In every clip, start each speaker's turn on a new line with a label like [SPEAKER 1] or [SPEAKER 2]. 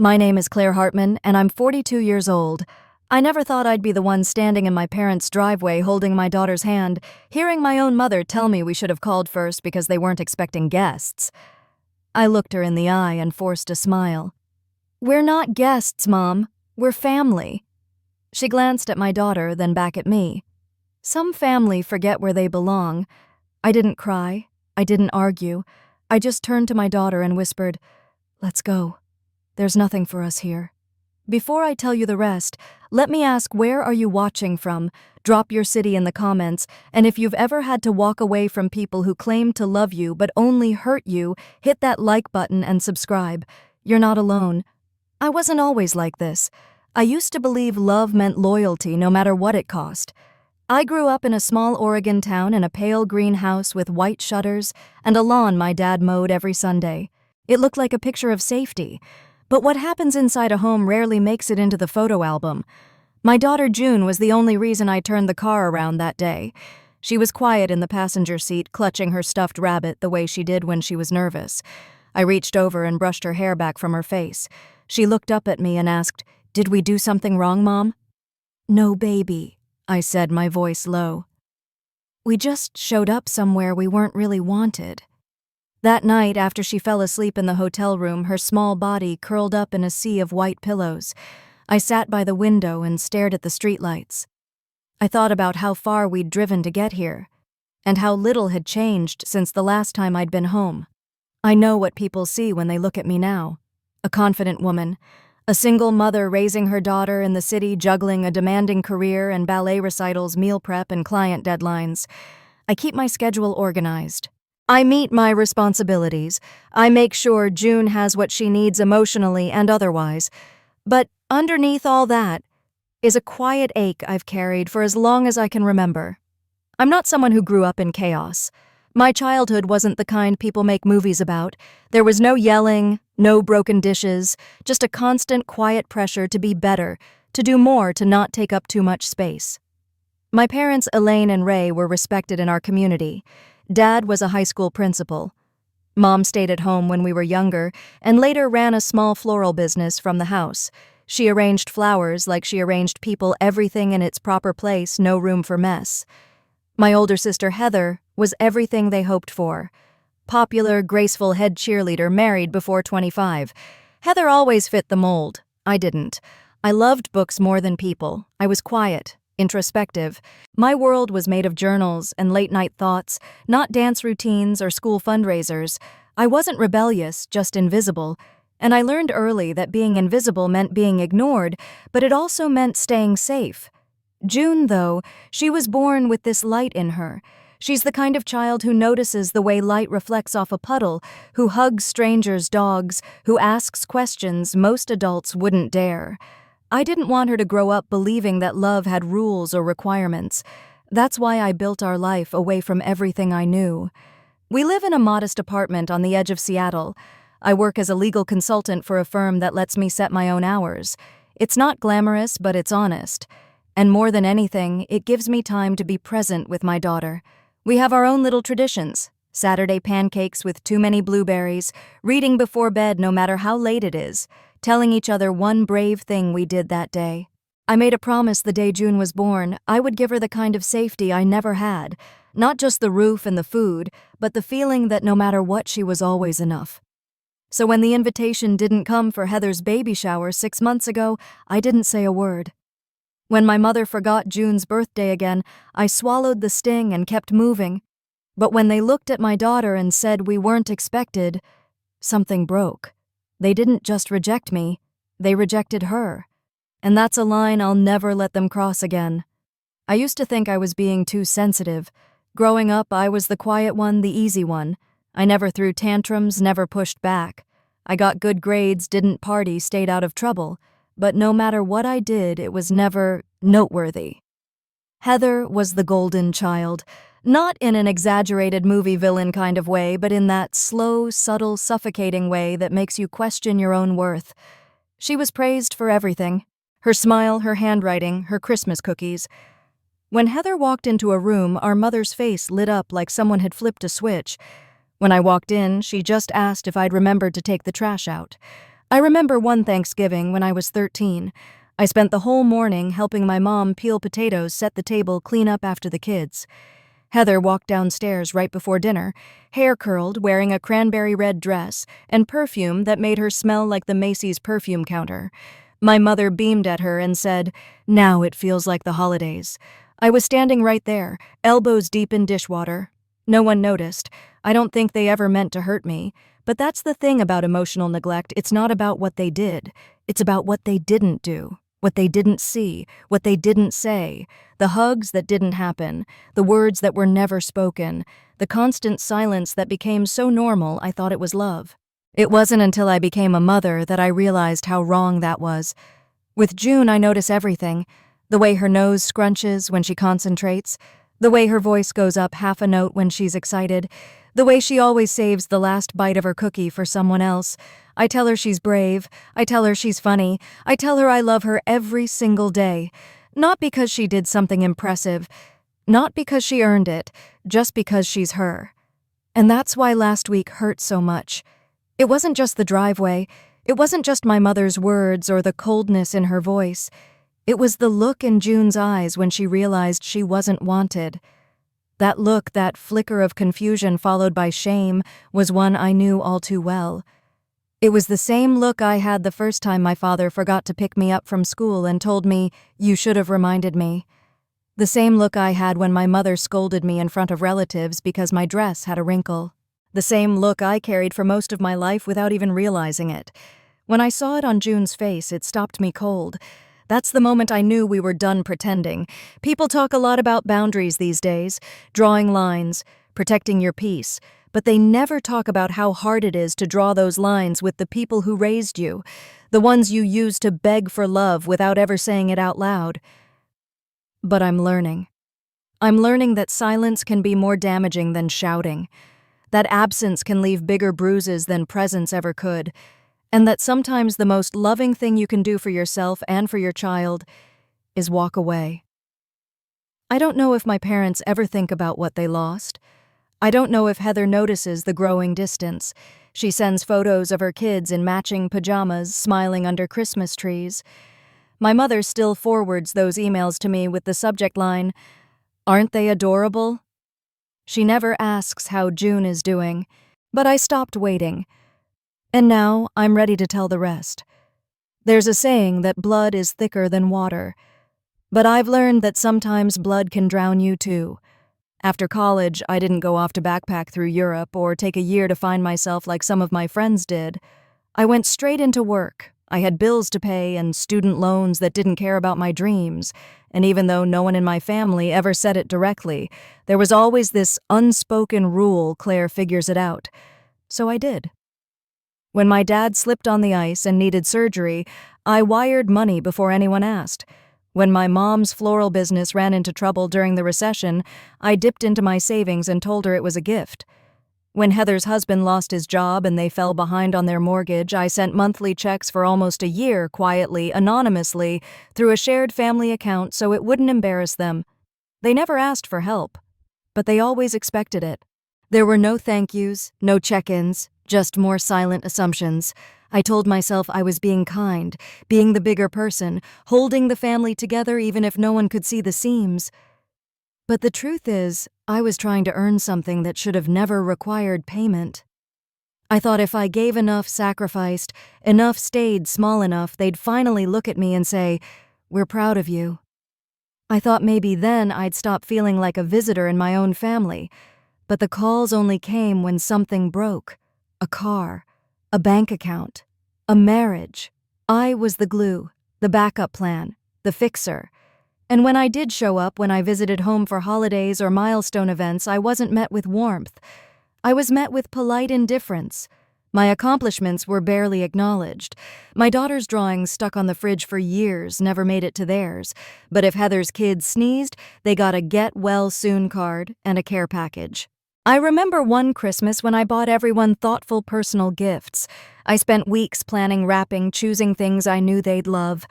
[SPEAKER 1] My name is Claire Hartman, and I'm 42 years old. I never thought I'd be the one standing in my parents' driveway holding my daughter's hand, hearing my own mother tell me we should have called first because they weren't expecting guests. I looked her in the eye and forced a smile. "We're not guests, Mom. We're family." She glanced at my daughter, then back at me. Some family forget where they belong. I didn't cry. I didn't argue. I just turned to my daughter and whispered, "Let's go. There's nothing for us here." Before I tell you the rest, let me ask, where are you watching from? Drop your city in the comments, and if you've ever had to walk away from people who claim to love you but only hurt you, hit that like button and subscribe. You're not alone. I wasn't always like this. I used to believe love meant loyalty no matter what it cost. I grew up in a small Oregon town in a pale green house with white shutters and a lawn my dad mowed every Sunday. It looked like a picture of safety. But what happens inside a home rarely makes it into the photo album. My daughter June was the only reason I turned the car around that day. She was quiet in the passenger seat, clutching her stuffed rabbit the way she did when she was nervous. I reached over and brushed her hair back from her face. She looked up at me and asked, "Did we do something wrong, Mom?" "No, baby," I said, my voice low. "We just showed up somewhere we weren't really wanted." That night, after she fell asleep in the hotel room, her small body curled up in a sea of white pillows, I sat by the window and stared at the streetlights. I thought about how far we'd driven to get here, and how little had changed since the last time I'd been home. I know what people see when they look at me now. A confident woman, a single mother raising her daughter in the city, juggling a demanding career and ballet recitals, meal prep, and client deadlines. I keep my schedule organized. I meet my responsibilities. I make sure June has what she needs emotionally and otherwise. But underneath all that is a quiet ache I've carried for as long as I can remember. I'm not someone who grew up in chaos. My childhood wasn't the kind people make movies about. There was no yelling, no broken dishes, just a constant quiet pressure to be better, to do more, to not take up too much space. My parents, Elaine and Ray, were respected in our community. Dad was a high school principal. Mom stayed at home when we were younger and later ran a small floral business from the house. She arranged flowers like she arranged people, everything in its proper place, no room for mess. My older sister, Heather, was everything they hoped for. Popular, graceful head cheerleader, married before 25. Heather always fit the mold. I didn't. I loved books more than people. I was quiet, introspective. My world was made of journals and late-night thoughts, not dance routines or school fundraisers. I wasn't rebellious, just invisible. And I learned early that being invisible meant being ignored, but it also meant staying safe. June, though, she was born with this light in her. She's the kind of child who notices the way light reflects off a puddle, who hugs strangers' dogs, who asks questions most adults wouldn't dare. I didn't want her to grow up believing that love had rules or requirements. That's why I built our life away from everything I knew. We live in a modest apartment on the edge of Seattle. I work as a legal consultant for a firm that lets me set my own hours. It's not glamorous, but it's honest. And more than anything, it gives me time to be present with my daughter. We have our own little traditions. Saturday pancakes with too many blueberries, reading before bed no matter how late it is, telling each other one brave thing we did that day. I made a promise the day June was born. I would give her the kind of safety I never had. Not just the roof and the food, but the feeling that no matter what, she was always enough. So when the invitation didn't come for Heather's baby shower 6 months ago, I didn't say a word. When my mother forgot June's birthday again, I swallowed the sting and kept moving. But when they looked at my daughter and said we weren't expected, something broke. They didn't just reject me, they rejected her. And that's a line I'll never let them cross again. I used to think I was being too sensitive. Growing up, I was the quiet one, the easy one. I never threw tantrums, never pushed back. I got good grades, didn't party, stayed out of trouble. But no matter what I did, it was never noteworthy. Heather was the golden child, not in an exaggerated movie villain kind of way, but in that slow, subtle, suffocating way that makes you question your own worth. She was praised for everything. Her smile, her handwriting, her Christmas cookies. When Heather walked into a room, our mother's face lit up like someone had flipped a switch. When I walked in, she just asked if I'd remembered to take the trash out. I remember one Thanksgiving when I was 13. I spent the whole morning helping my mom peel potatoes, set the table, clean up after the kids. Heather walked downstairs right before dinner, hair curled, wearing a cranberry red dress, and perfume that made her smell like the Macy's perfume counter. My mother beamed at her and said, "Now it feels like the holidays." I was standing right there, elbows deep in dishwater. No one noticed. I don't think they ever meant to hurt me. But that's the thing about emotional neglect. It's not about what they did. It's about what they didn't do, what they didn't see, what they didn't say, the hugs that didn't happen, the words that were never spoken, the constant silence that became so normal I thought it was love. It wasn't until I became a mother that I realized how wrong that was. With June, I notice everything. The way her nose scrunches when she concentrates, the way her voice goes up half a note when she's excited, the way she always saves the last bite of her cookie for someone else. I tell her she's brave. I tell her she's funny. I tell her I love her every single day. Not because she did something impressive. Not because she earned it. Just because she's her. And that's why last week hurt so much. It wasn't just the driveway. It wasn't just my mother's words or the coldness in her voice. It was the look in June's eyes when she realized she wasn't wanted. That look, that flicker of confusion followed by shame, was one I knew all too well. It was the same look I had the first time my father forgot to pick me up from school and told me, "You should have reminded me." The same look I had when my mother scolded me in front of relatives because my dress had a wrinkle. The same look I carried for most of my life without even realizing it. When I saw it on June's face, it stopped me cold. That's the moment I knew we were done pretending. People talk a lot about boundaries these days, drawing lines, protecting your peace, but they never talk about how hard it is to draw those lines with the people who raised you, the ones you used to beg for love without ever saying it out loud. But I'm learning. I'm learning that silence can be more damaging than shouting, that absence can leave bigger bruises than presence ever could, and that sometimes the most loving thing you can do for yourself and for your child is walk away. I don't know if my parents ever think about what they lost. I don't know if Heather notices the growing distance. She sends photos of her kids in matching pajamas, smiling under Christmas trees. My mother still forwards those emails to me with the subject line, "Aren't they adorable?" She never asks how June is doing, but I stopped waiting. And now I'm ready to tell the rest. There's a saying that blood is thicker than water, but I've learned that sometimes blood can drown you too. After college, I didn't go off to backpack through Europe or take a year to find myself like some of my friends did. I went straight into work. I had bills to pay and student loans that didn't care about my dreams, and even though no one in my family ever said it directly, there was always this unspoken rule: Claire figures it out. So I did. When my dad slipped on the ice and needed surgery, I wired money before anyone asked. When my mom's floral business ran into trouble during the recession, I dipped into my savings and told her it was a gift. When Heather's husband lost his job and they fell behind on their mortgage, I sent monthly checks for almost a year quietly, anonymously, through a shared family account so it wouldn't embarrass them. They never asked for help, but they always expected it. There were no thank yous, no check-ins, just more silent assumptions. I told myself I was being kind, being the bigger person, holding the family together even if no one could see the seams. But the truth is, I was trying to earn something that should have never required payment. I thought if I gave enough, sacrificed, enough stayed small enough, they'd finally look at me and say, "We're proud of you." I thought maybe then I'd stop feeling like a visitor in my own family. But the calls only came when something broke. A car, a bank account, a marriage. I was the glue, the backup plan, the fixer. And when I did show up, when I visited home for holidays or milestone events, I wasn't met with warmth. I was met with polite indifference. My accomplishments were barely acknowledged. My daughter's drawings stuck on the fridge for years, never made it to theirs. But if Heather's kids sneezed, they got a get well soon card and a care package. I remember one Christmas when I bought everyone thoughtful personal gifts. I spent weeks planning, wrapping, choosing things I knew they'd love.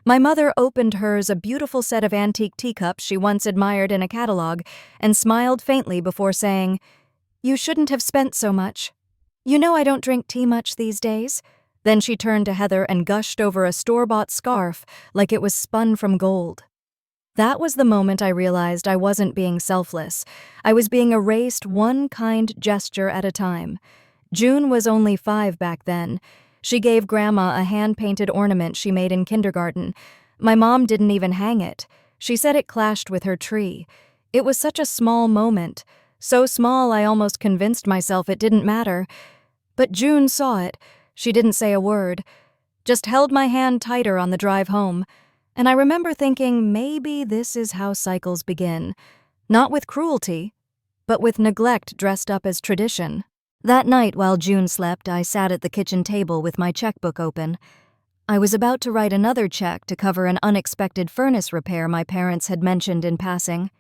[SPEAKER 1] My mother opened hers, a beautiful set of antique teacups she once admired in a catalog, and smiled faintly before saying, "You shouldn't have spent so much. You know I don't drink tea much these days." Then she turned to Heather and gushed over a store-bought scarf like it was spun from gold. That was the moment I realized I wasn't being selfless. I was being erased one kind gesture at a time. June was only 5 back then. She gave Grandma a hand-painted ornament she made in kindergarten. My mom didn't even hang it. She said it clashed with her tree. It was such a small moment. So small I almost convinced myself it didn't matter. But June saw it. She didn't say a word, just held my hand tighter on the drive home. And I remember thinking maybe this is how cycles begin. Not with cruelty, but with neglect dressed up as tradition. That night while June slept, I sat at the kitchen table with my checkbook open. I was about to write another check to cover an unexpected furnace repair my parents had mentioned in passing.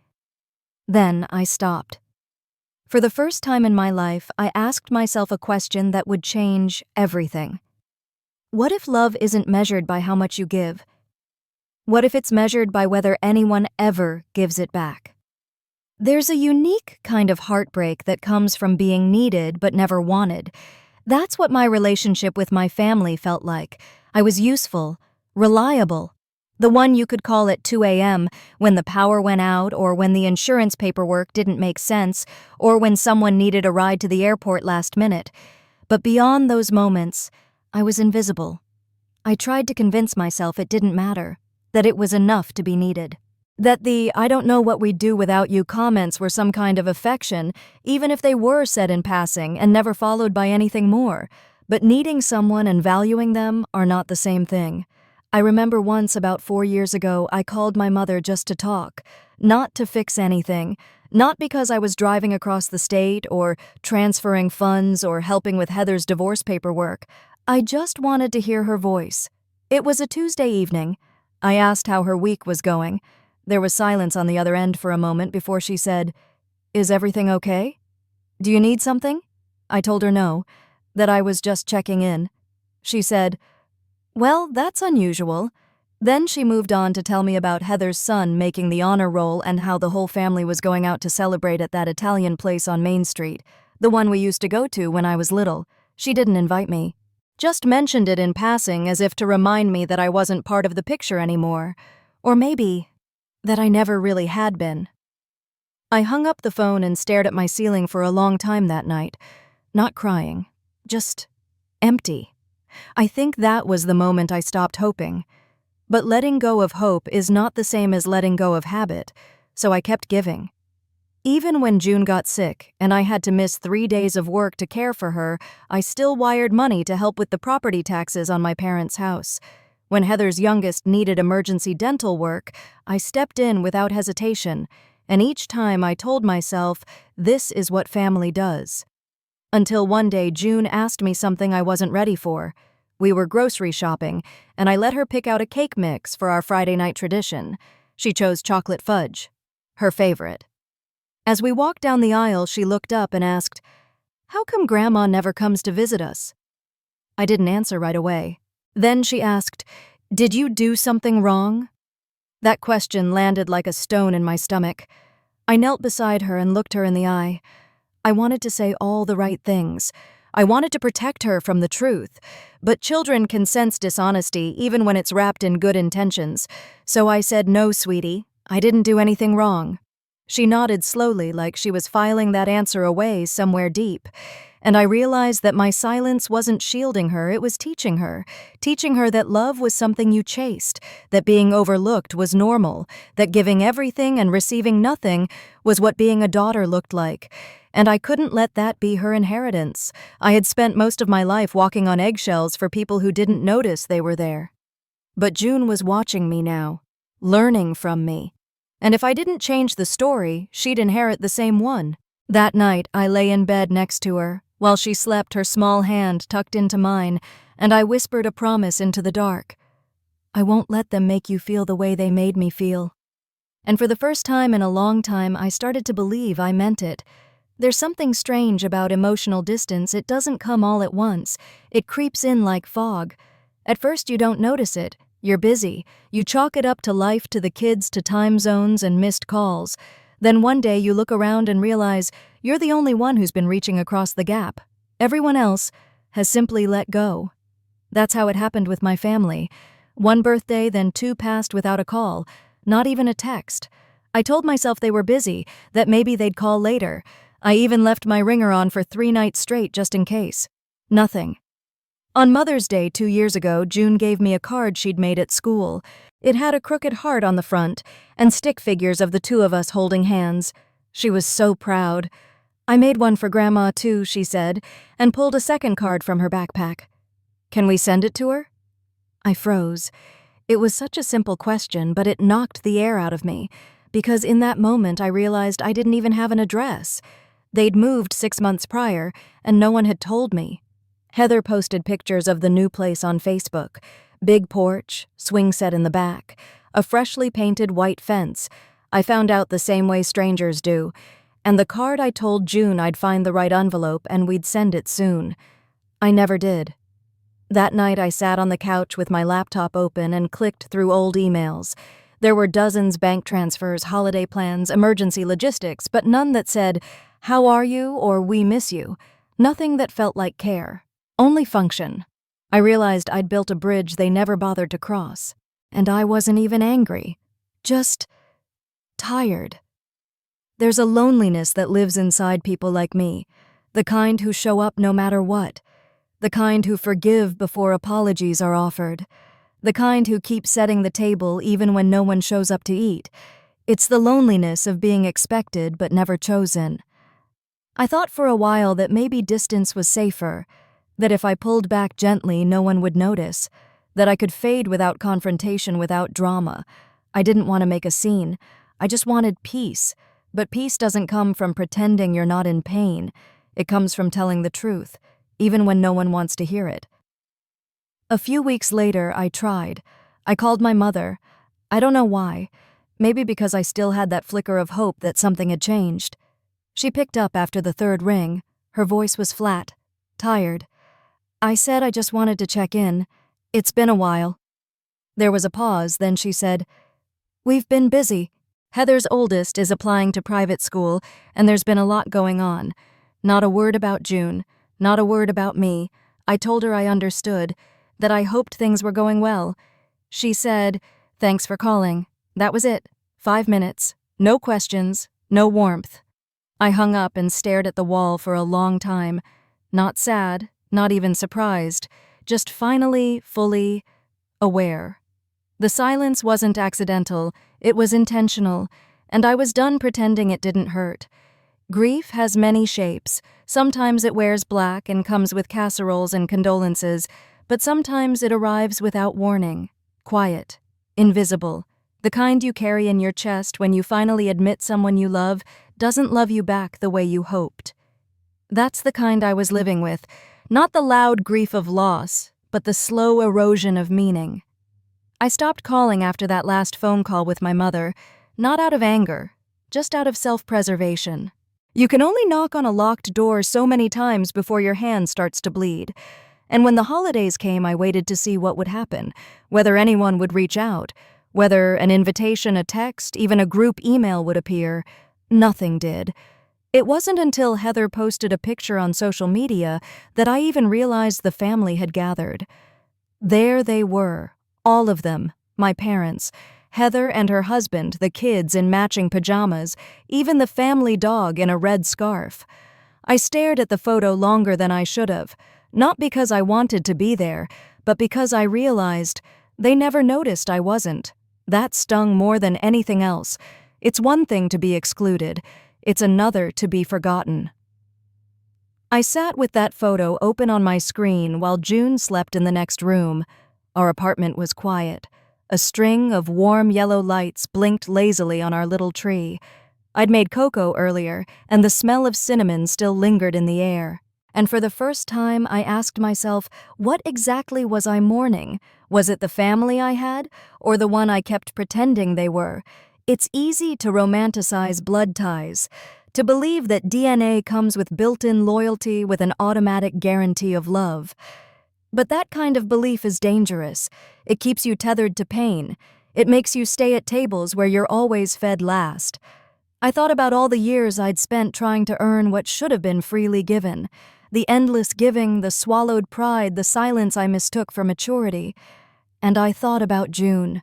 [SPEAKER 1] Then I stopped. For the first time in my life, I asked myself a question that would change everything. What if love isn't measured by how much you give? What if it's measured by whether anyone ever gives it back? There's a unique kind of heartbreak that comes from being needed but never wanted. That's what my relationship with my family felt like. I was useful, reliable, the one you could call at 2 a.m. when the power went out, or when the insurance paperwork didn't make sense, or when someone needed a ride to the airport last minute. But beyond those moments, I was invisible. I tried to convince myself it didn't matter, that it was enough to be needed. That the "I don't know what we'd do without you" comments were some kind of affection, even if they were said in passing and never followed by anything more. But needing someone and valuing them are not the same thing. I remember once about 4 years ago, I called my mother just to talk, not to fix anything, not because I was driving across the state or transferring funds or helping with Heather's divorce paperwork. I just wanted to hear her voice. It was a Tuesday evening. I asked how her week was going. There was silence on the other end for a moment before she said, "Is everything okay? Do you need something?" I told her no, that I was just checking in. She said, "Well, that's unusual." Then she moved on to tell me about Heather's son making the honor roll and how the whole family was going out to celebrate at that Italian place on Main Street, the one we used to go to when I was little. She didn't invite me. Just mentioned it in passing as if to remind me that I wasn't part of the picture anymore. Or maybe that I never really had been. I hung up the phone and stared at my ceiling for a long time that night. Not crying, just empty. I think that was the moment I stopped hoping. But letting go of hope is not the same as letting go of habit, so I kept giving. Even when June got sick and I had to miss 3 days of work to care for her, I still wired money to help with the property taxes on my parents' house. When Heather's youngest needed emergency dental work, I stepped in without hesitation, and each time I told myself, this is what family does. Until one day June asked me something I wasn't ready for. We were grocery shopping, and I let her pick out a cake mix for our Friday night tradition. She chose chocolate fudge, her favorite. As we walked down the aisle, she looked up and asked, "How come Grandma never comes to visit us?" I didn't answer right away. Then she asked, "Did you do something wrong?" That question landed like a stone in my stomach. I knelt beside her and looked her in the eye. I wanted to say all the right things. I wanted to protect her from the truth. But children can sense dishonesty even when it's wrapped in good intentions. So I said, "No, sweetie, I didn't do anything wrong." She nodded slowly like she was filing that answer away somewhere deep. And I realized that my silence wasn't shielding her, it was teaching her that love was something you chased, that being overlooked was normal, that giving everything and receiving nothing was what being a daughter looked like. And I couldn't let that be her inheritance. I had spent most of my life walking on eggshells for people who didn't notice they were there. But June was watching me now, learning from me. And if I didn't change the story, she'd inherit the same one. That night, I lay in bed next to her, while she slept, her small hand tucked into mine, and I whispered a promise into the dark. "I won't let them make you feel the way they made me feel." And for the first time in a long time, I started to believe I meant it. There's something strange about emotional distance. It doesn't come all at once. It creeps in like fog. At first you don't notice it. You're busy. You chalk it up to life, to the kids, to time zones and missed calls. Then one day you look around and realize you're the only one who's been reaching across the gap. Everyone else has simply let go. That's how it happened with my family. One birthday, then two passed without a call, not even a text. I told myself they were busy, that maybe they'd call later. I even left my ringer on for 3 nights straight just in case. Nothing. On Mother's Day 2 years ago, June gave me a card she'd made at school. It had a crooked heart on the front and stick figures of the two of us holding hands. She was so proud. I made one for Grandma too, she said, and pulled a second card from her backpack. Can we send it to her? I froze. It was such a simple question, but it knocked the air out of me, because in that moment I realized I didn't even have an address. They'd moved 6 months prior, and no one had told me. Heather posted pictures of the new place on Facebook. Big porch, swing set in the back, a freshly painted white fence. I found out the same way strangers do. And the card I told June I'd find the right envelope and we'd send it soon. I never did. That night I sat on the couch with my laptop open and clicked through old emails. There were dozens bank transfers, holiday plans, emergency logistics, but none that said, "How are you?" or "We miss you." Nothing that felt like care. Only function. I realized I'd built a bridge they never bothered to cross. And I wasn't even angry. Just tired. There's a loneliness that lives inside people like me, the kind who show up no matter what, the kind who forgive before apologies are offered, the kind who keep setting the table even when no one shows up to eat. It's the loneliness of being expected but never chosen. I thought for a while that maybe distance was safer, that if I pulled back gently no one would notice, that I could fade without confrontation, without drama. I didn't want to make a scene. I just wanted peace. But peace doesn't come from pretending you're not in pain. It comes from telling the truth, even when no one wants to hear it. A few weeks later, I tried. I called my mother. I don't know why. Maybe because I still had that flicker of hope that something had changed. She picked up after the third ring. Her voice was flat, tired. I said I just wanted to check in. It's been a while. There was a pause, then she said, "We've been busy. Heather's oldest is applying to private school, and there's been a lot going on. Not a word about June, not a word about me. I told her I understood, that I hoped things were going well. She said, 'Thanks for calling.' That was it. 5 minutes. No questions, no warmth." I hung up and stared at the wall for a long time. Not sad, not even surprised, just finally, fully aware. The silence wasn't accidental, it was intentional, and I was done pretending it didn't hurt. Grief has many shapes. Sometimes it wears black and comes with casseroles and condolences, but sometimes it arrives without warning, quiet, invisible, the kind you carry in your chest when you finally admit someone you love doesn't love you back the way you hoped. That's the kind I was living with, not the loud grief of loss, but the slow erosion of meaning. I stopped calling after that last phone call with my mother, not out of anger, just out of self-preservation. You can only knock on a locked door so many times before your hand starts to bleed. And when the holidays came, I waited to see what would happen, whether anyone would reach out, whether an invitation, a text, even a group email would appear. Nothing did. It wasn't until Heather posted a picture on social media that I even realized the family had gathered. There they were, all of them, my parents, Heather and her husband, the kids in matching pajamas, even the family dog in a red scarf. I stared at the photo longer than I should have, not because I wanted to be there, but because I realized they never noticed I wasn't. That stung more than anything else. It's one thing to be excluded. It's another to be forgotten. I sat with that photo open on my screen while June slept in the next room. Our apartment was quiet. A string of warm yellow lights blinked lazily on our little tree. I'd made cocoa earlier, and the smell of cinnamon still lingered in the air. And for the first time, I asked myself, what exactly was I mourning? Was it the family I had, or the one I kept pretending they were? It's easy to romanticize blood ties, to believe that DNA comes with built-in loyalty with an automatic guarantee of love. But that kind of belief is dangerous. It keeps you tethered to pain. It makes you stay at tables where you're always fed last. I thought about all the years I'd spent trying to earn what should have been freely given. the endless giving, the swallowed pride, the silence I mistook for maturity. And I thought about June,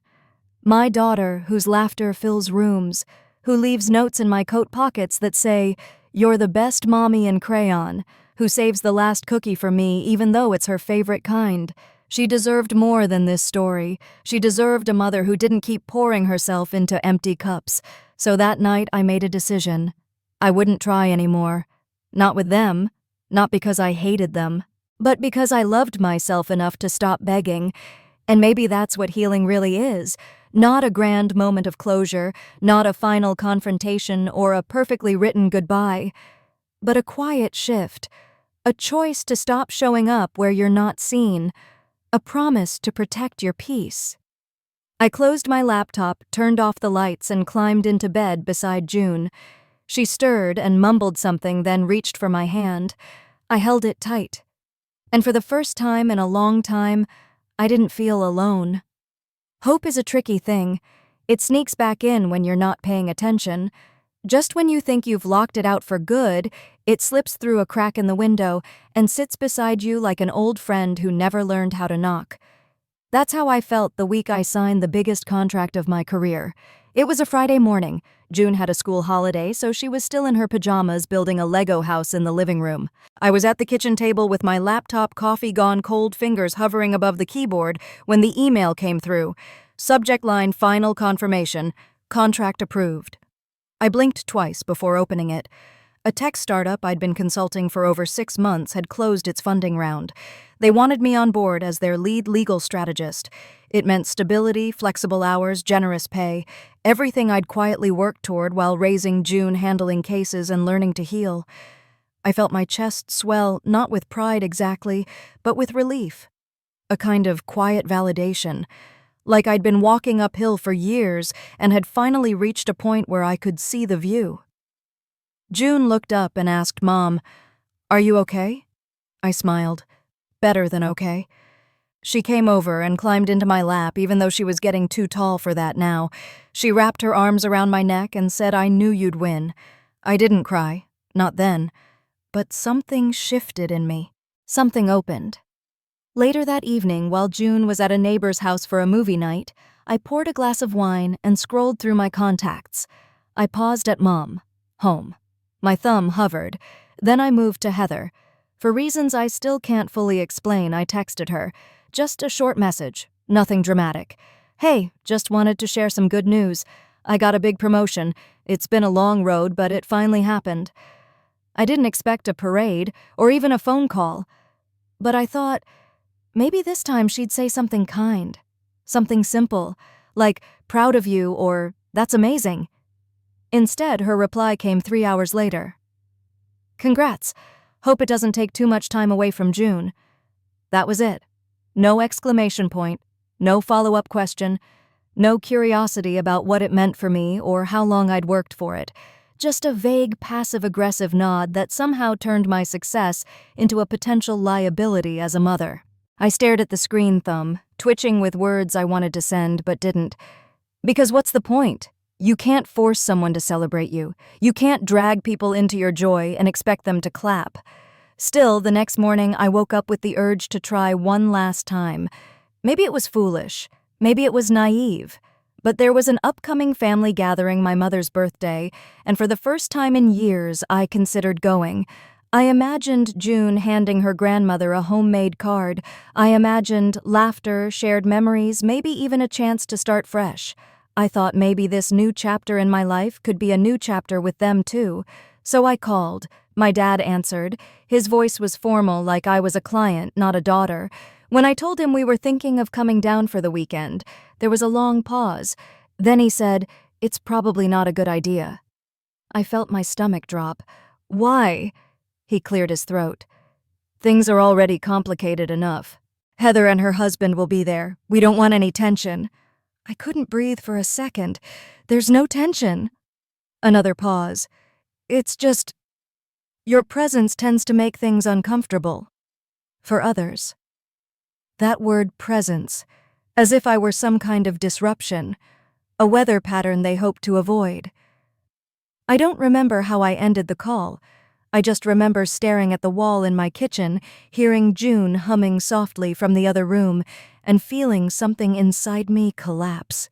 [SPEAKER 1] my daughter whose laughter fills rooms, who leaves notes in my coat pockets that say, "You're the best mommy in crayon," who saves the last cookie for me even though it's her favorite kind. She deserved more than this story. She deserved a mother who didn't keep pouring herself into empty cups. So that night I made a decision. I wouldn't try anymore. Not with them. Not because I hated them. But because I loved myself enough to stop begging. And maybe that's what healing really is. Not a grand moment of closure, not a final confrontation or a perfectly written goodbye, but a quiet shift, a choice to stop showing up where you're not seen, a promise to protect your peace. I closed my laptop, turned off the lights, and climbed into bed beside June. She stirred and mumbled something, then reached for my hand. I held it tight. And for the first time in a long time, I didn't feel alone. Hope is a tricky thing. It sneaks back in when you're not paying attention. Just when you think you've locked it out for good, it slips through a crack in the window and sits beside you like an old friend who never learned how to knock. That's how I felt the week I signed the biggest contract of my career. It was a Friday morning. June had a school holiday, so she was still in her pajamas building a Lego house in the living room. I was at the kitchen table with my laptop coffee-gone cold fingers hovering above the keyboard when the email came through. Subject line: final confirmation. Contract approved. I blinked twice before opening it. A tech startup I'd been consulting for over 6 months had closed its funding round. They wanted me on board as their lead legal strategist. It meant stability, flexible hours, generous pay, everything I'd quietly worked toward while raising June, handling cases, and learning to heal. I felt my chest swell, not with pride exactly, but with relief. A kind of quiet validation. Like I'd been walking uphill for years and had finally reached a point where I could see the view. June looked up and asked, "Mom, are you okay?" I smiled. Better than okay. She came over and climbed into my lap, even though she was getting too tall for that now. She wrapped her arms around my neck and said, "I knew you'd win." I didn't cry, not then. But something shifted in me. Something opened. Later that evening, while June was at a neighbor's house for a movie night, I poured a glass of wine and scrolled through my contacts. I paused at Mom, home. My thumb hovered. Then I moved to Heather. For reasons I still can't fully explain, I texted her. Just a short message, nothing dramatic. "Hey, just wanted to share some good news. I got a big promotion. It's been a long road, but it finally happened." I didn't expect a parade or even a phone call. But I thought, maybe this time she'd say something kind. Something simple, like, "Proud of you," or "That's amazing." Instead, her reply came 3 hours later. "Congrats. Hope it doesn't take too much time away from June." That was it. No exclamation point, no follow-up question, no curiosity about what it meant for me or how long I'd worked for it. Just a vague, passive-aggressive nod that somehow turned my success into a potential liability as a mother. I stared at the screen, thumb, twitching with words I wanted to send but didn't. Because what's the point? You can't force someone to celebrate you. You can't drag people into your joy and expect them to clap. Still, the next morning I woke up with the urge to try one last time. Maybe it was foolish. Maybe it was naive. But there was an upcoming family gathering, my mother's birthday, and for the first time in years I considered going. I imagined June handing her grandmother a homemade card. I imagined laughter, shared memories, maybe even a chance to start fresh. I thought maybe this new chapter in my life could be a new chapter with them too. So I called. My dad answered. His voice was formal, like I was a client, not a daughter. When I told him we were thinking of coming down for the weekend, there was a long pause. Then he said, "It's probably not a good idea." I felt my stomach drop. "Why?" He cleared his throat. "Things are already complicated enough. Heather and her husband will be there. We don't want any tension." I couldn't breathe for a second. "There's no tension." Another pause. "It's just, your presence tends to make things uncomfortable. For others." That word, presence, as if I were some kind of disruption, a weather pattern they hoped to avoid. I don't remember how I ended the call. I just remember staring at the wall in my kitchen, hearing June humming softly from the other room, and feeling something inside me collapse.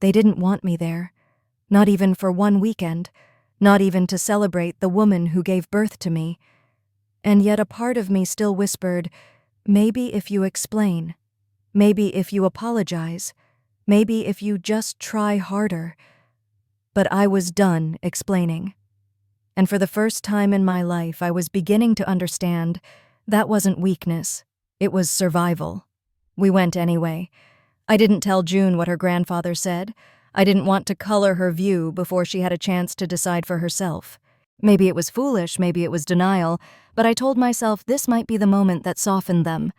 [SPEAKER 1] They didn't want me there. Not even for one weekend. Not even to celebrate the woman who gave birth to me. And yet a part of me still whispered, maybe if you explain. Maybe if you apologize. Maybe if you just try harder. But I was done explaining. And for the first time in my life, I was beginning to understand that wasn't weakness. It was survival. We went anyway. I didn't tell June what her grandfather said. I didn't want to color her view before she had a chance to decide for herself. Maybe it was foolish, maybe it was denial, but I told myself this might be the moment that softened them.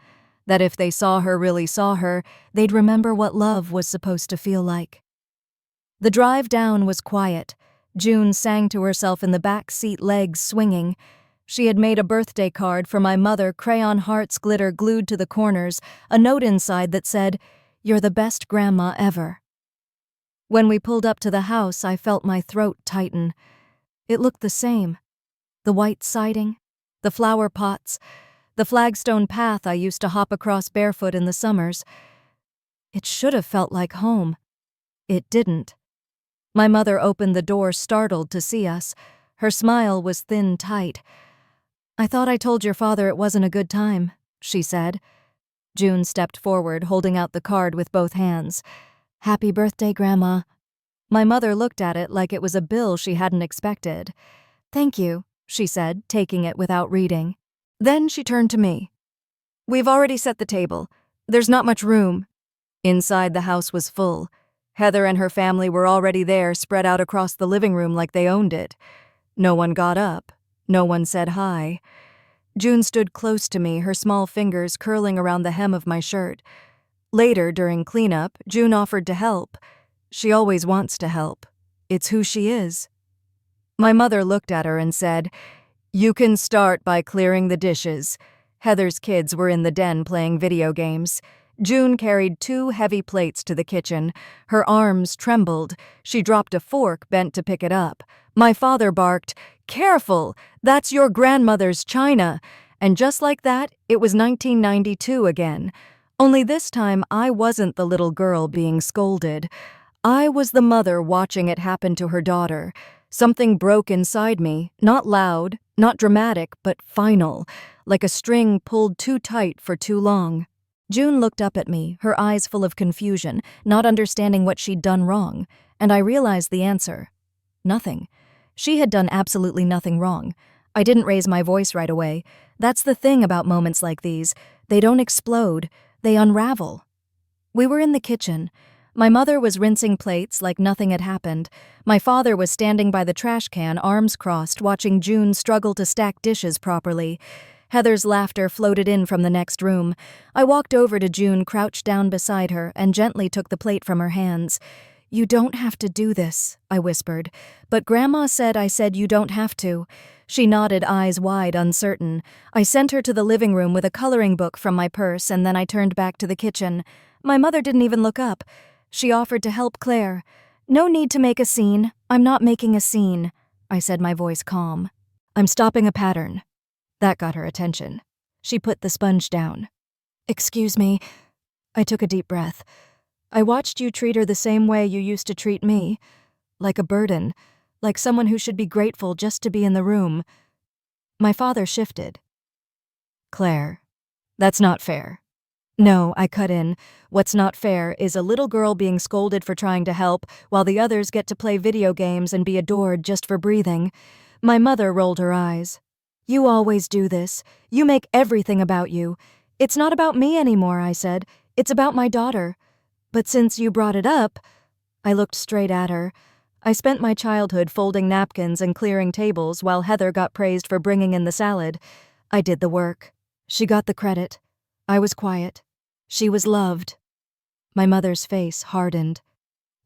[SPEAKER 1] That if they really saw her, they'd remember what love was supposed to feel like. The drive down was quiet. June sang to herself in the back seat, legs swinging. She had made a birthday card for my mother, crayon hearts glitter glued to the corners, a note inside that said, "You're the best grandma ever." When we pulled up to the house, I felt my throat tighten. It looked the same. The white siding, the flower pots, the flagstone path I used to hop across barefoot in the summers. It should have felt like home. It didn't. My mother opened the door, startled to see us. Her smile was thin, tight. "I thought I told your father it wasn't a good time," she said. June stepped forward, holding out the card with both hands. "Happy birthday, Grandma." My mother looked at it like it was a bill she hadn't expected. "Thank you," she said, taking it without reading. Then she turned to me. "We've already set the table. There's not much room." Inside, the house was full. Heather and her family were already there, spread out across the living room like they owned it. No one got up. No one said hi. June stood close to me, her small fingers curling around the hem of my shirt. Later, during cleanup, June offered to help. She always wants to help. It's who she is. My mother looked at her and said, "You can start by clearing the dishes." Heather's kids were in the den playing video games. June carried 2 heavy plates to the kitchen. Her arms trembled. She dropped a fork, bent to pick it up. My father barked, "Careful! That's your grandmother's china!" And just like that, it was 1992 again. Only this time, I wasn't the little girl being scolded. I was the mother watching it happen to her daughter. Something broke inside me, not loud, not dramatic, but final, like a string pulled too tight for too long. June looked up at me, her eyes full of confusion, not understanding what she'd done wrong, and I realized the answer. Nothing. She had done absolutely nothing wrong. I didn't raise my voice right away. That's the thing about moments like these. They don't explode. They unravel. We were in the kitchen. My mother was rinsing plates like nothing had happened. My father was standing by the trash can, arms crossed, watching June struggle to stack dishes properly. Heather's laughter floated in from the next room. I walked over to June, crouched down beside her, and gently took the plate from her hands. "You don't have to do this," I whispered. "But Grandma said I said you don't have to." She nodded, eyes wide, uncertain. I sent her to the living room with a coloring book from my purse, and then I turned back to the kitchen. My mother didn't even look up. She offered to help Claire. "No need to make a scene. I'm not making a scene," I said, my voice calm. "I'm stopping a pattern." That got her attention. She put the sponge down. "Excuse me." I took a deep breath. "I watched you treat her the same way you used to treat me. Like a burden. Like someone who should be grateful just to be in the room." My father shifted. "Claire, that's not fair." "No," I cut in. "What's not fair is a little girl being scolded for trying to help, while the others get to play video games and be adored just for breathing." My mother rolled her eyes. "You always do this. You make everything about you." "It's not about me anymore," I said. "It's about my daughter." "But since you brought it up..." I looked straight at her. I spent my childhood folding napkins and clearing tables while Heather got praised for bringing in the salad. I did the work. She got the credit. I was quiet. She was loved. My mother's face hardened.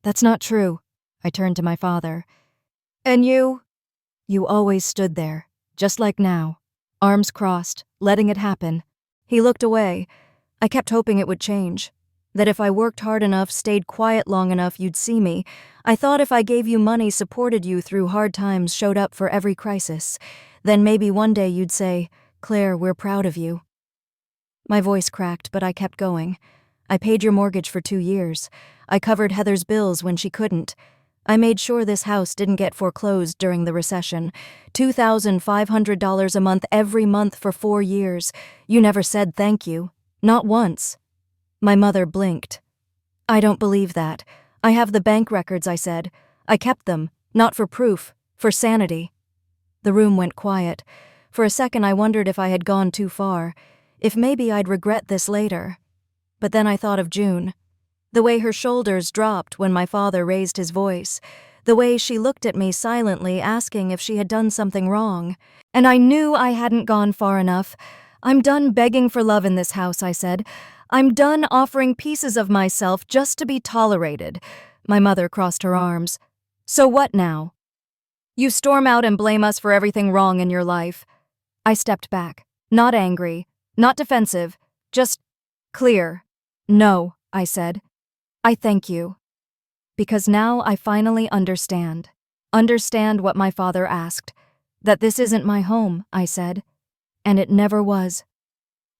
[SPEAKER 1] "That's not true." I turned to my father. "And you?" "You always stood there, just like now, arms crossed, letting it happen." He looked away. I kept hoping it would change. That if I worked hard enough, stayed quiet long enough, you'd see me. I thought if I gave you money, supported you through hard times, showed up for every crisis, then maybe one day you'd say, "Claire, we're proud of you." My voice cracked, but I kept going. I paid your mortgage for 2 years. I covered Heather's bills when she couldn't. I made sure this house didn't get foreclosed during the recession. $2,500 a month every month for 4 years. You never said thank you. Not once. My mother blinked. "I don't believe that. I have the bank records," I said. "I kept them, not for proof, for sanity." The room went quiet. For a second I wondered if I had gone too far, if maybe I'd regret this later. But then I thought of June. The way her shoulders dropped when my father raised his voice, the way she looked at me silently asking if she had done something wrong. And I knew I hadn't gone far enough. "I'm done begging for love in this house," I said. "I'm done offering pieces of myself just to be tolerated." My mother crossed her arms. "So what now? You storm out and blame us for everything wrong in your life." I stepped back, not angry, not defensive, just clear. "No," I said. "I thank you. Because now I finally understand. Understand what my father asked. That this isn't my home," I said. "And it never was."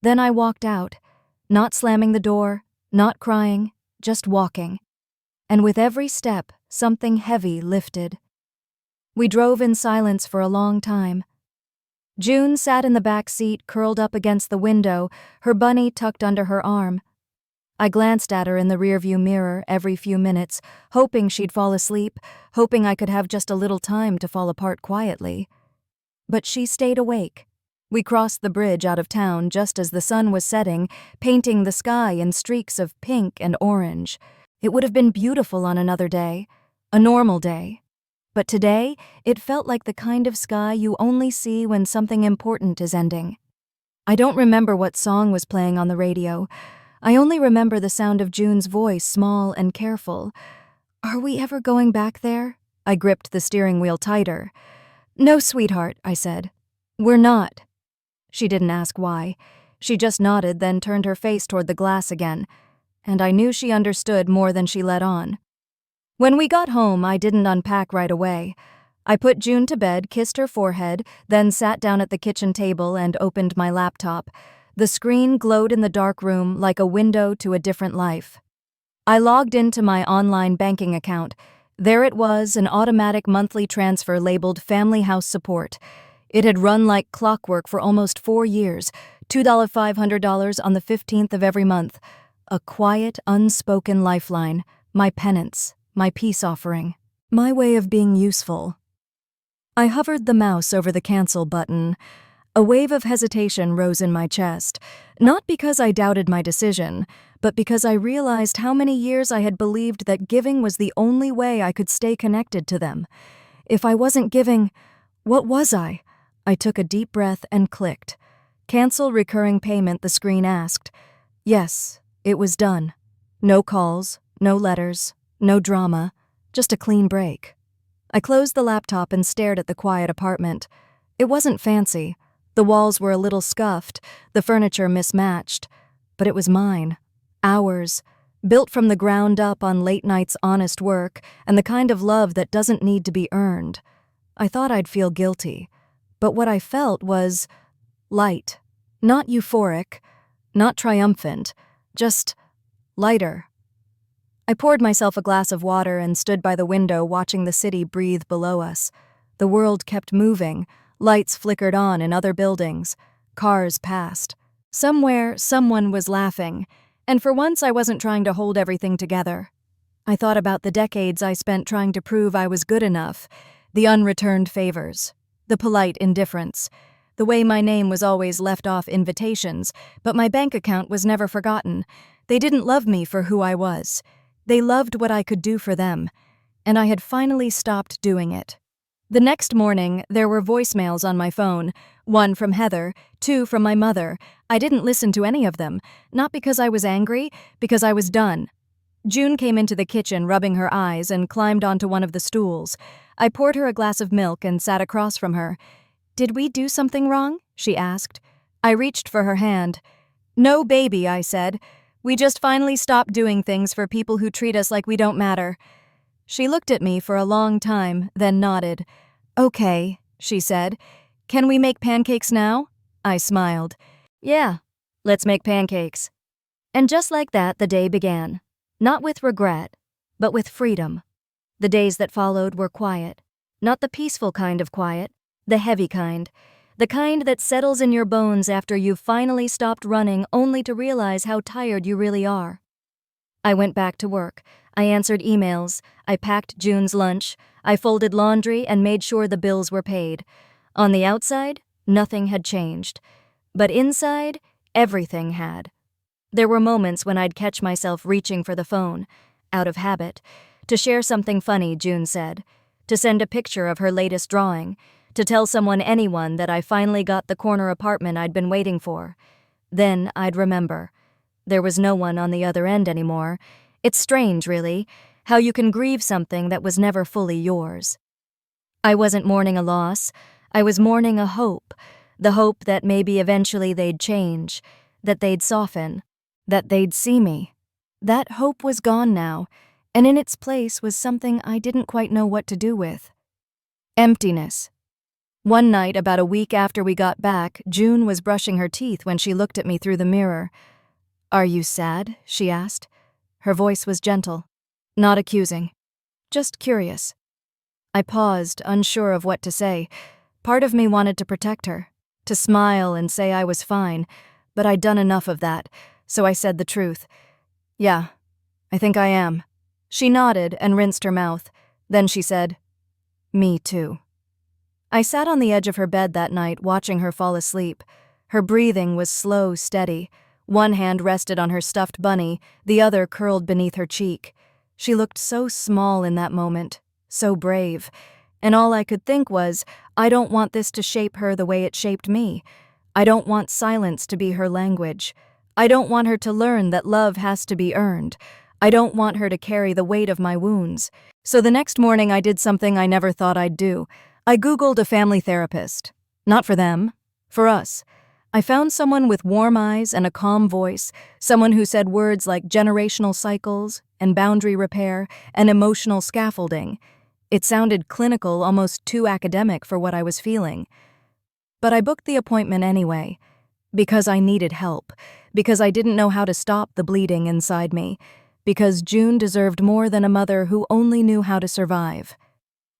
[SPEAKER 1] Then I walked out, not slamming the door, not crying, just walking. And with every step, something heavy lifted. We drove in silence for a long time. June sat in the back seat, curled up against the window, her bunny tucked under her arm. I glanced at her in the rearview mirror every few minutes, hoping she'd fall asleep, hoping I could have just a little time to fall apart quietly. But she stayed awake. We crossed the bridge out of town just as the sun was setting, painting the sky in streaks of pink and orange. It would have been beautiful on another day, a normal day. But today, it felt like the kind of sky you only see when something important is ending. I don't remember what song was playing on the radio. I only remember the sound of June's voice, small and careful. "Are we ever going back there?" I gripped the steering wheel tighter. "No, sweetheart," I said. "We're not." She didn't ask why. She just nodded, then turned her face toward the glass again. And I knew she understood more than she let on. When we got home, I didn't unpack right away. I put June to bed, kissed her forehead, then sat down at the kitchen table and opened my laptop. The screen glowed in the dark room like a window to a different life. I logged into my online banking account. There it was, an automatic monthly transfer labeled Family House Support. It had run like clockwork for almost 4 years, $2,500 on the 15th of every month. A quiet, unspoken lifeline, my penance, my peace offering, my way of being useful. I hovered the mouse over the cancel button. A wave of hesitation rose in my chest, not because I doubted my decision, but because I realized how many years I had believed that giving was the only way I could stay connected to them. If I wasn't giving, what was I? I took a deep breath and clicked. "Cancel recurring payment," the screen asked. Yes, it was done. No calls, no letters, no drama, just a clean break. I closed the laptop and stared at the quiet apartment. It wasn't fancy. The walls were a little scuffed, the furniture mismatched. But it was mine. Ours. Built from the ground up on late nights' honest work, and the kind of love that doesn't need to be earned. I thought I'd feel guilty. But what I felt was light. Not euphoric, not triumphant, just lighter. I poured myself a glass of water and stood by the window watching the city breathe below us. The world kept moving. Lights flickered on in other buildings. Cars passed. Somewhere, someone was laughing, and for once I wasn't trying to hold everything together. I thought about the decades I spent trying to prove I was good enough, the unreturned favors, the polite indifference, the way my name was always left off invitations, but my bank account was never forgotten. They didn't love me for who I was. They loved what I could do for them, and I had finally stopped doing it. The next morning, there were voicemails on my phone, 1 from Heather, 2 from my mother. I didn't listen to any of them, not because I was angry, because I was done. June came into the kitchen rubbing her eyes and climbed onto one of the stools. I poured her a glass of milk and sat across from her. "Did we do something wrong?" she asked. I reached for her hand. "No, baby," I said. We just finally stopped doing things for people who treat us like we don't matter. She looked at me for a long time, then nodded. Okay, she said. Can we make pancakes now? I smiled. Yeah, let's make pancakes. And just like that, the day began. Not with regret, but with freedom. The days that followed were quiet. Not the peaceful kind of quiet, the heavy kind. The kind that settles in your bones after you've finally stopped running only to realize how tired you really are. I went back to work. I answered emails. I packed June's lunch. I folded laundry and made sure the bills were paid. On the outside, nothing had changed. But inside, everything had. There were moments when I'd catch myself reaching for the phone, out of habit, to share something funny, June said, to send a picture of her latest drawing, to tell anyone that I finally got the corner apartment I'd been waiting for. Then I'd remember. There was no one on the other end anymore. It's strange, really, how you can grieve something that was never fully yours. I wasn't mourning a loss. I was mourning a hope, the hope that maybe eventually they'd change, that they'd soften, that they'd see me. That hope was gone now, and in its place was something I didn't quite know what to do with. Emptiness. One night, about a week after we got back, June was brushing her teeth when she looked at me through the mirror. Are you sad? She asked. Her voice was gentle, not accusing, just curious. I paused, unsure of what to say. Part of me wanted to protect her, to smile and say I was fine, but I'd done enough of that, so I said the truth. Yeah, I think I am. She nodded and rinsed her mouth. Then she said, Me too. I sat on the edge of her bed that night, watching her fall asleep. Her breathing was slow, steady. One hand rested on her stuffed bunny, the other curled beneath her cheek. She looked so small in that moment, so brave. And all I could think was, I don't want this to shape her the way it shaped me. I don't want silence to be her language. I don't want her to learn that love has to be earned. I don't want her to carry the weight of my wounds. So the next morning I did something I never thought I'd do. I Googled a family therapist. Not for them, for us. I found someone with warm eyes and a calm voice, someone who said words like generational cycles and boundary repair and emotional scaffolding. It sounded clinical, almost too academic for what I was feeling. But I booked the appointment anyway, because I needed help, because I didn't know how to stop the bleeding inside me, because June deserved more than a mother who only knew how to survive.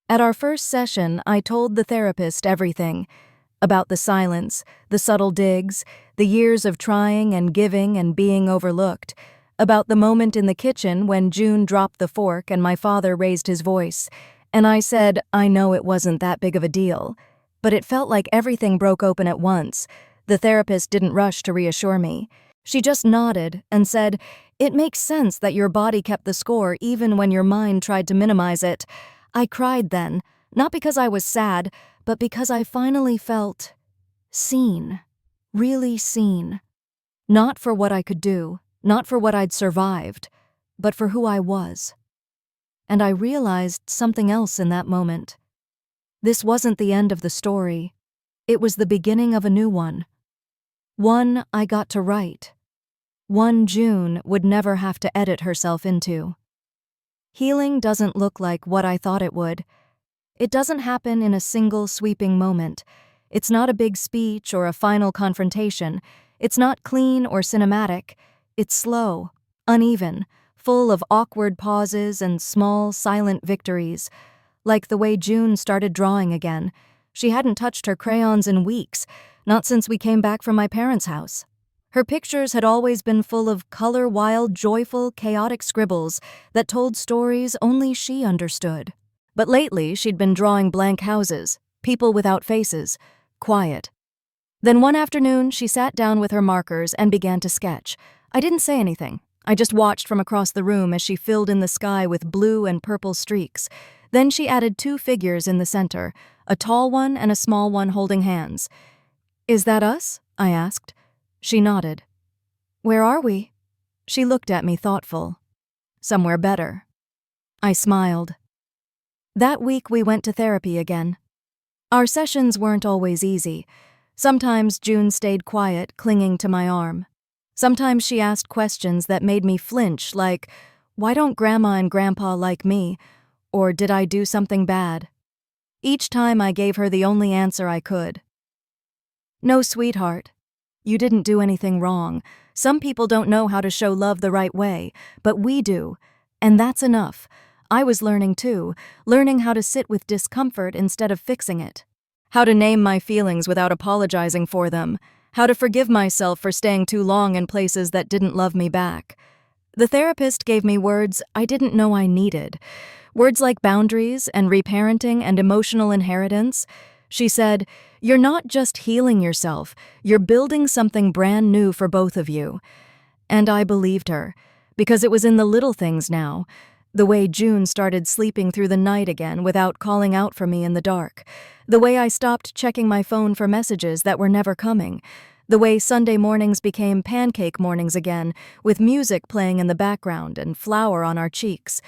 [SPEAKER 1] At our first session, I told the therapist everything. About the silence, the subtle digs, the years of trying and giving and being overlooked. About the moment in the kitchen when June dropped the fork and my father raised his voice. And I said, I know it wasn't that big of a deal. But it felt like everything broke open at once. The therapist didn't rush to reassure me. She just nodded and said, It makes sense that your body kept the score even when your mind tried to minimize it. I cried then, not because I was sad, but because I finally felt seen, really seen. Not for what I could do, not for what I'd survived, but for who I was. And I realized something else in that moment. This wasn't the end of the story. It was the beginning of a new one. One I got to write. One June would never have to edit herself into. Healing doesn't look like what I thought it would. It doesn't happen in a single sweeping moment. It's not a big speech or a final confrontation. It's not clean or cinematic. It's slow, uneven, full of awkward pauses and small, silent victories. Like the way June started drawing again. She hadn't touched her crayons in weeks, not since we came back from my parents' house. Her pictures had always been full of color-wild, joyful, chaotic scribbles that told stories only she understood. But lately, she'd been drawing blank houses, people without faces, quiet. Then one afternoon, she sat down with her markers and began to sketch. I didn't say anything. I just watched from across the room as she filled in the sky with blue and purple streaks. Then she added 2 figures in the center, a tall one and a small one holding hands. Is that us? I asked. She nodded. Where are we? She looked at me thoughtful. Somewhere better. I smiled. That week we went to therapy again. Our sessions weren't always easy. Sometimes June stayed quiet, clinging to my arm. Sometimes she asked questions that made me flinch, like, "Why don't Grandma and Grandpa like me?" Or "Did I do something bad?" Each time I gave her the only answer I could. "No, sweetheart. You didn't do anything wrong. Some people don't know how to show love the right way, but we do. And that's enough." I was learning too, learning how to sit with discomfort instead of fixing it. How to name my feelings without apologizing for them. How to forgive myself for staying too long in places that didn't love me back. The therapist gave me words I didn't know I needed. Words like boundaries and reparenting and emotional inheritance. She said, "You're not just healing yourself, you're building something brand new for both of you." And I believed her, because it was in the little things now. The way June started sleeping through the night again without calling out for me in the dark. The way I stopped checking my phone for messages that were never coming. The way Sunday mornings became pancake mornings again, with music playing in the background and flour on our cheeks.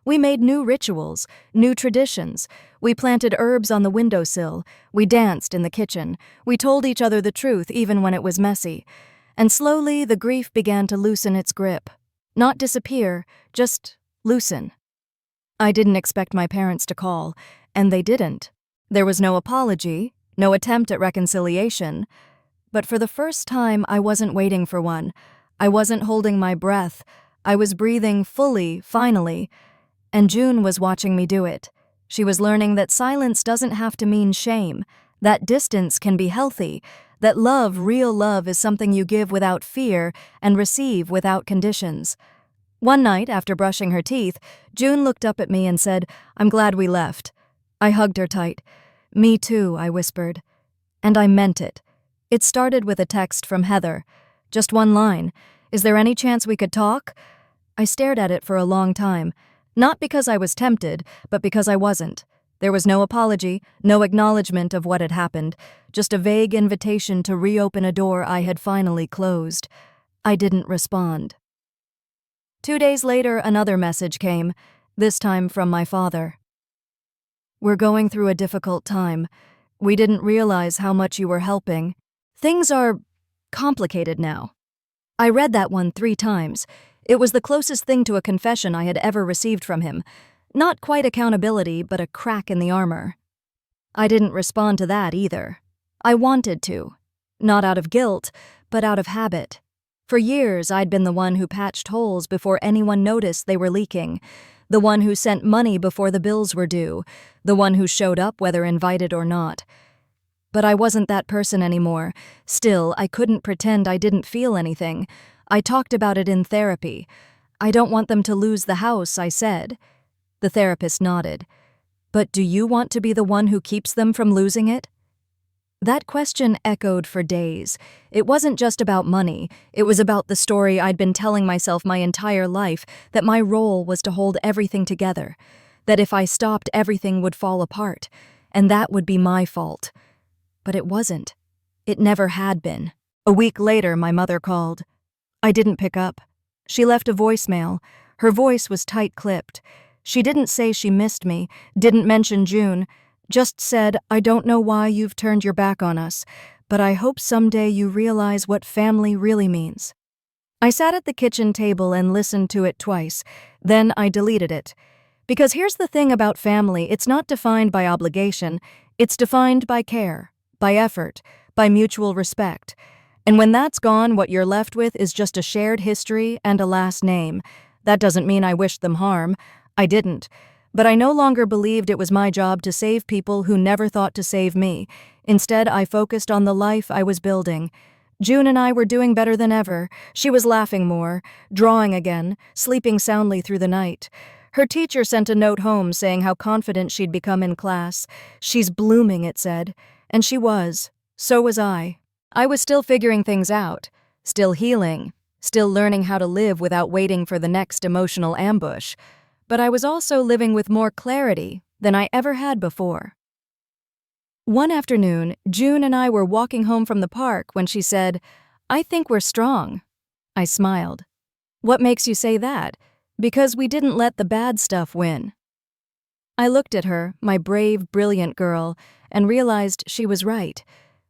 [SPEAKER 1] We made new rituals, new traditions. We planted herbs on the windowsill. We danced in the kitchen. We told each other the truth even when it was messy. And slowly the grief began to loosen its grip. Not disappear, just loosen. I didn't expect my parents to call, and they didn't. There was no apology, no attempt at reconciliation. But for the first time, I wasn't waiting for one. I wasn't holding my breath. I was breathing fully, finally. And June was watching me do it. She was learning that silence doesn't have to mean shame, that distance can be healthy, that love, real love, is something you give without fear and receive without conditions. One night, after brushing her teeth, June looked up at me and said, "I'm glad we left." I hugged her tight. "Me too," I whispered. And I meant it. It started with a text from Heather. Just one line. "Is there any chance we could talk?" I stared at it for a long time. Not because I was tempted, but because I wasn't. There was no apology, no acknowledgement of what had happened, just a vague invitation to reopen a door I had finally closed. I didn't respond. 2 days later, another message came, this time from my father. "We're going through a difficult time. We didn't realize how much you were helping. Things are complicated now." I read that one 3 times. It was the closest thing to a confession I had ever received from him. Not quite accountability, but a crack in the armor. I didn't respond to that either. I wanted to. Not out of guilt, but out of habit. For years, I'd been the one who patched holes before anyone noticed they were leaking. The one who sent money before the bills were due. The one who showed up whether invited or not. But I wasn't that person anymore. Still, I couldn't pretend I didn't feel anything. I talked about it in therapy. "I don't want them to lose the house," I said. The therapist nodded. "But do you want to be the one who keeps them from losing it?" That question echoed for days. It wasn't just about money. It was about the story I'd been telling myself my entire life, that my role was to hold everything together, that if I stopped, everything would fall apart, and that would be my fault. But it wasn't. It never had been. A week later, my mother called. I didn't pick up. She left a voicemail. Her voice was tight-clipped. She didn't say she missed me, didn't mention June, just said, "I don't know why you've turned your back on us, but I hope someday you realize what family really means." I sat at the kitchen table and listened to it twice. Then I deleted it. Because here's the thing about family, it's not defined by obligation. It's defined by care, by effort, by mutual respect. And when that's gone, what you're left with is just a shared history and a last name. That doesn't mean I wished them harm. I didn't. But I no longer believed it was my job to save people who never thought to save me. Instead, I focused on the life I was building. June and I were doing better than ever. She was laughing more, drawing again, sleeping soundly through the night. Her teacher sent a note home saying how confident she'd become in class. "She's blooming," it said. And she was. So was I. I was still figuring things out, still healing, still learning how to live without waiting for the next emotional ambush. But I was also living with more clarity than I ever had before. One afternoon, June and I were walking home from the park when she said, "I think we're strong." I smiled. "What makes you say that?" "Because we didn't let the bad stuff win." I looked at her, my brave, brilliant girl, and realized she was right.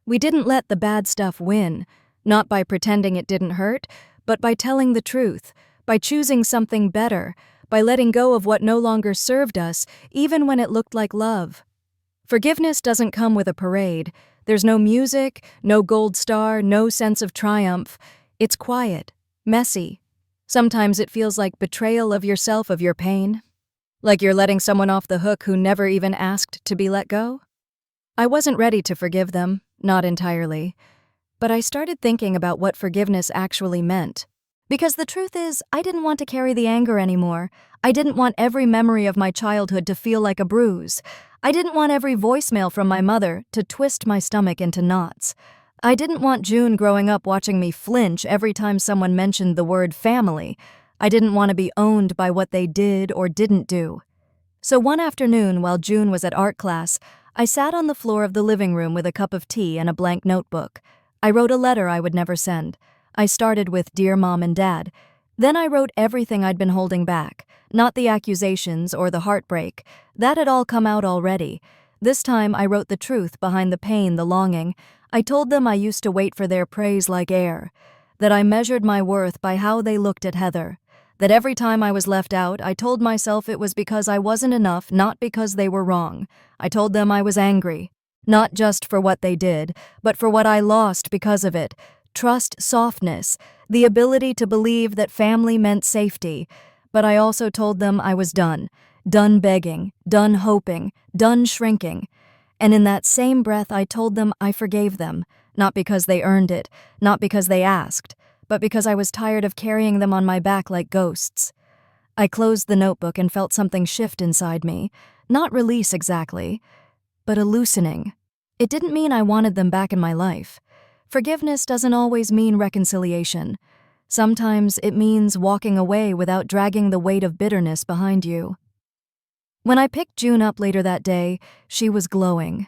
[SPEAKER 1] We didn't let the bad stuff win. Not by pretending it didn't hurt, but by telling the truth, by choosing something better, by letting go of what no longer served us, even when it looked like love. Forgiveness doesn't come with a parade. There's no music, no gold star, no sense of triumph. It's quiet, messy. Sometimes it feels like betrayal of yourself, of your pain. Like you're letting someone off the hook who never even asked to be let go. I wasn't ready to forgive them, not entirely. But I started thinking about what forgiveness actually meant. Because the truth is, I didn't want to carry the anger anymore. I didn't want every memory of my childhood to feel like a bruise. I didn't want every voicemail from my mother to twist my stomach into knots. I didn't want June growing up watching me flinch every time someone mentioned the word family. I didn't want to be owned by what they did or didn't do. So one afternoon, while June was at art class, I sat on the floor of the living room with a cup of tea and a blank notebook. I wrote a letter I would never send. I started with Dear Mom and Dad. Then I wrote everything I'd been holding back, not the accusations or the heartbreak. That had all come out already. This time I wrote the truth behind the pain, the longing. I told them I used to wait for their praise like air, that I measured my worth by how they looked at Heather, that every time I was left out, I told myself it was because I wasn't enough, not because they were wrong. I told them I was angry, not just for what they did, but for what I lost because of it. Trust, softness, the ability to believe that family meant safety. But I also told them I was done begging, done hoping, done shrinking. And in that same breath, I told them I forgave them, not because they earned it, not because they asked, but because I was tired of carrying them on my back like ghosts. I closed the notebook and felt something shift inside me, not release exactly, but a loosening. It didn't mean I wanted them back in my life. Forgiveness doesn't always mean reconciliation. Sometimes it means walking away without dragging the weight of bitterness behind you. When I picked June up later that day, she was glowing.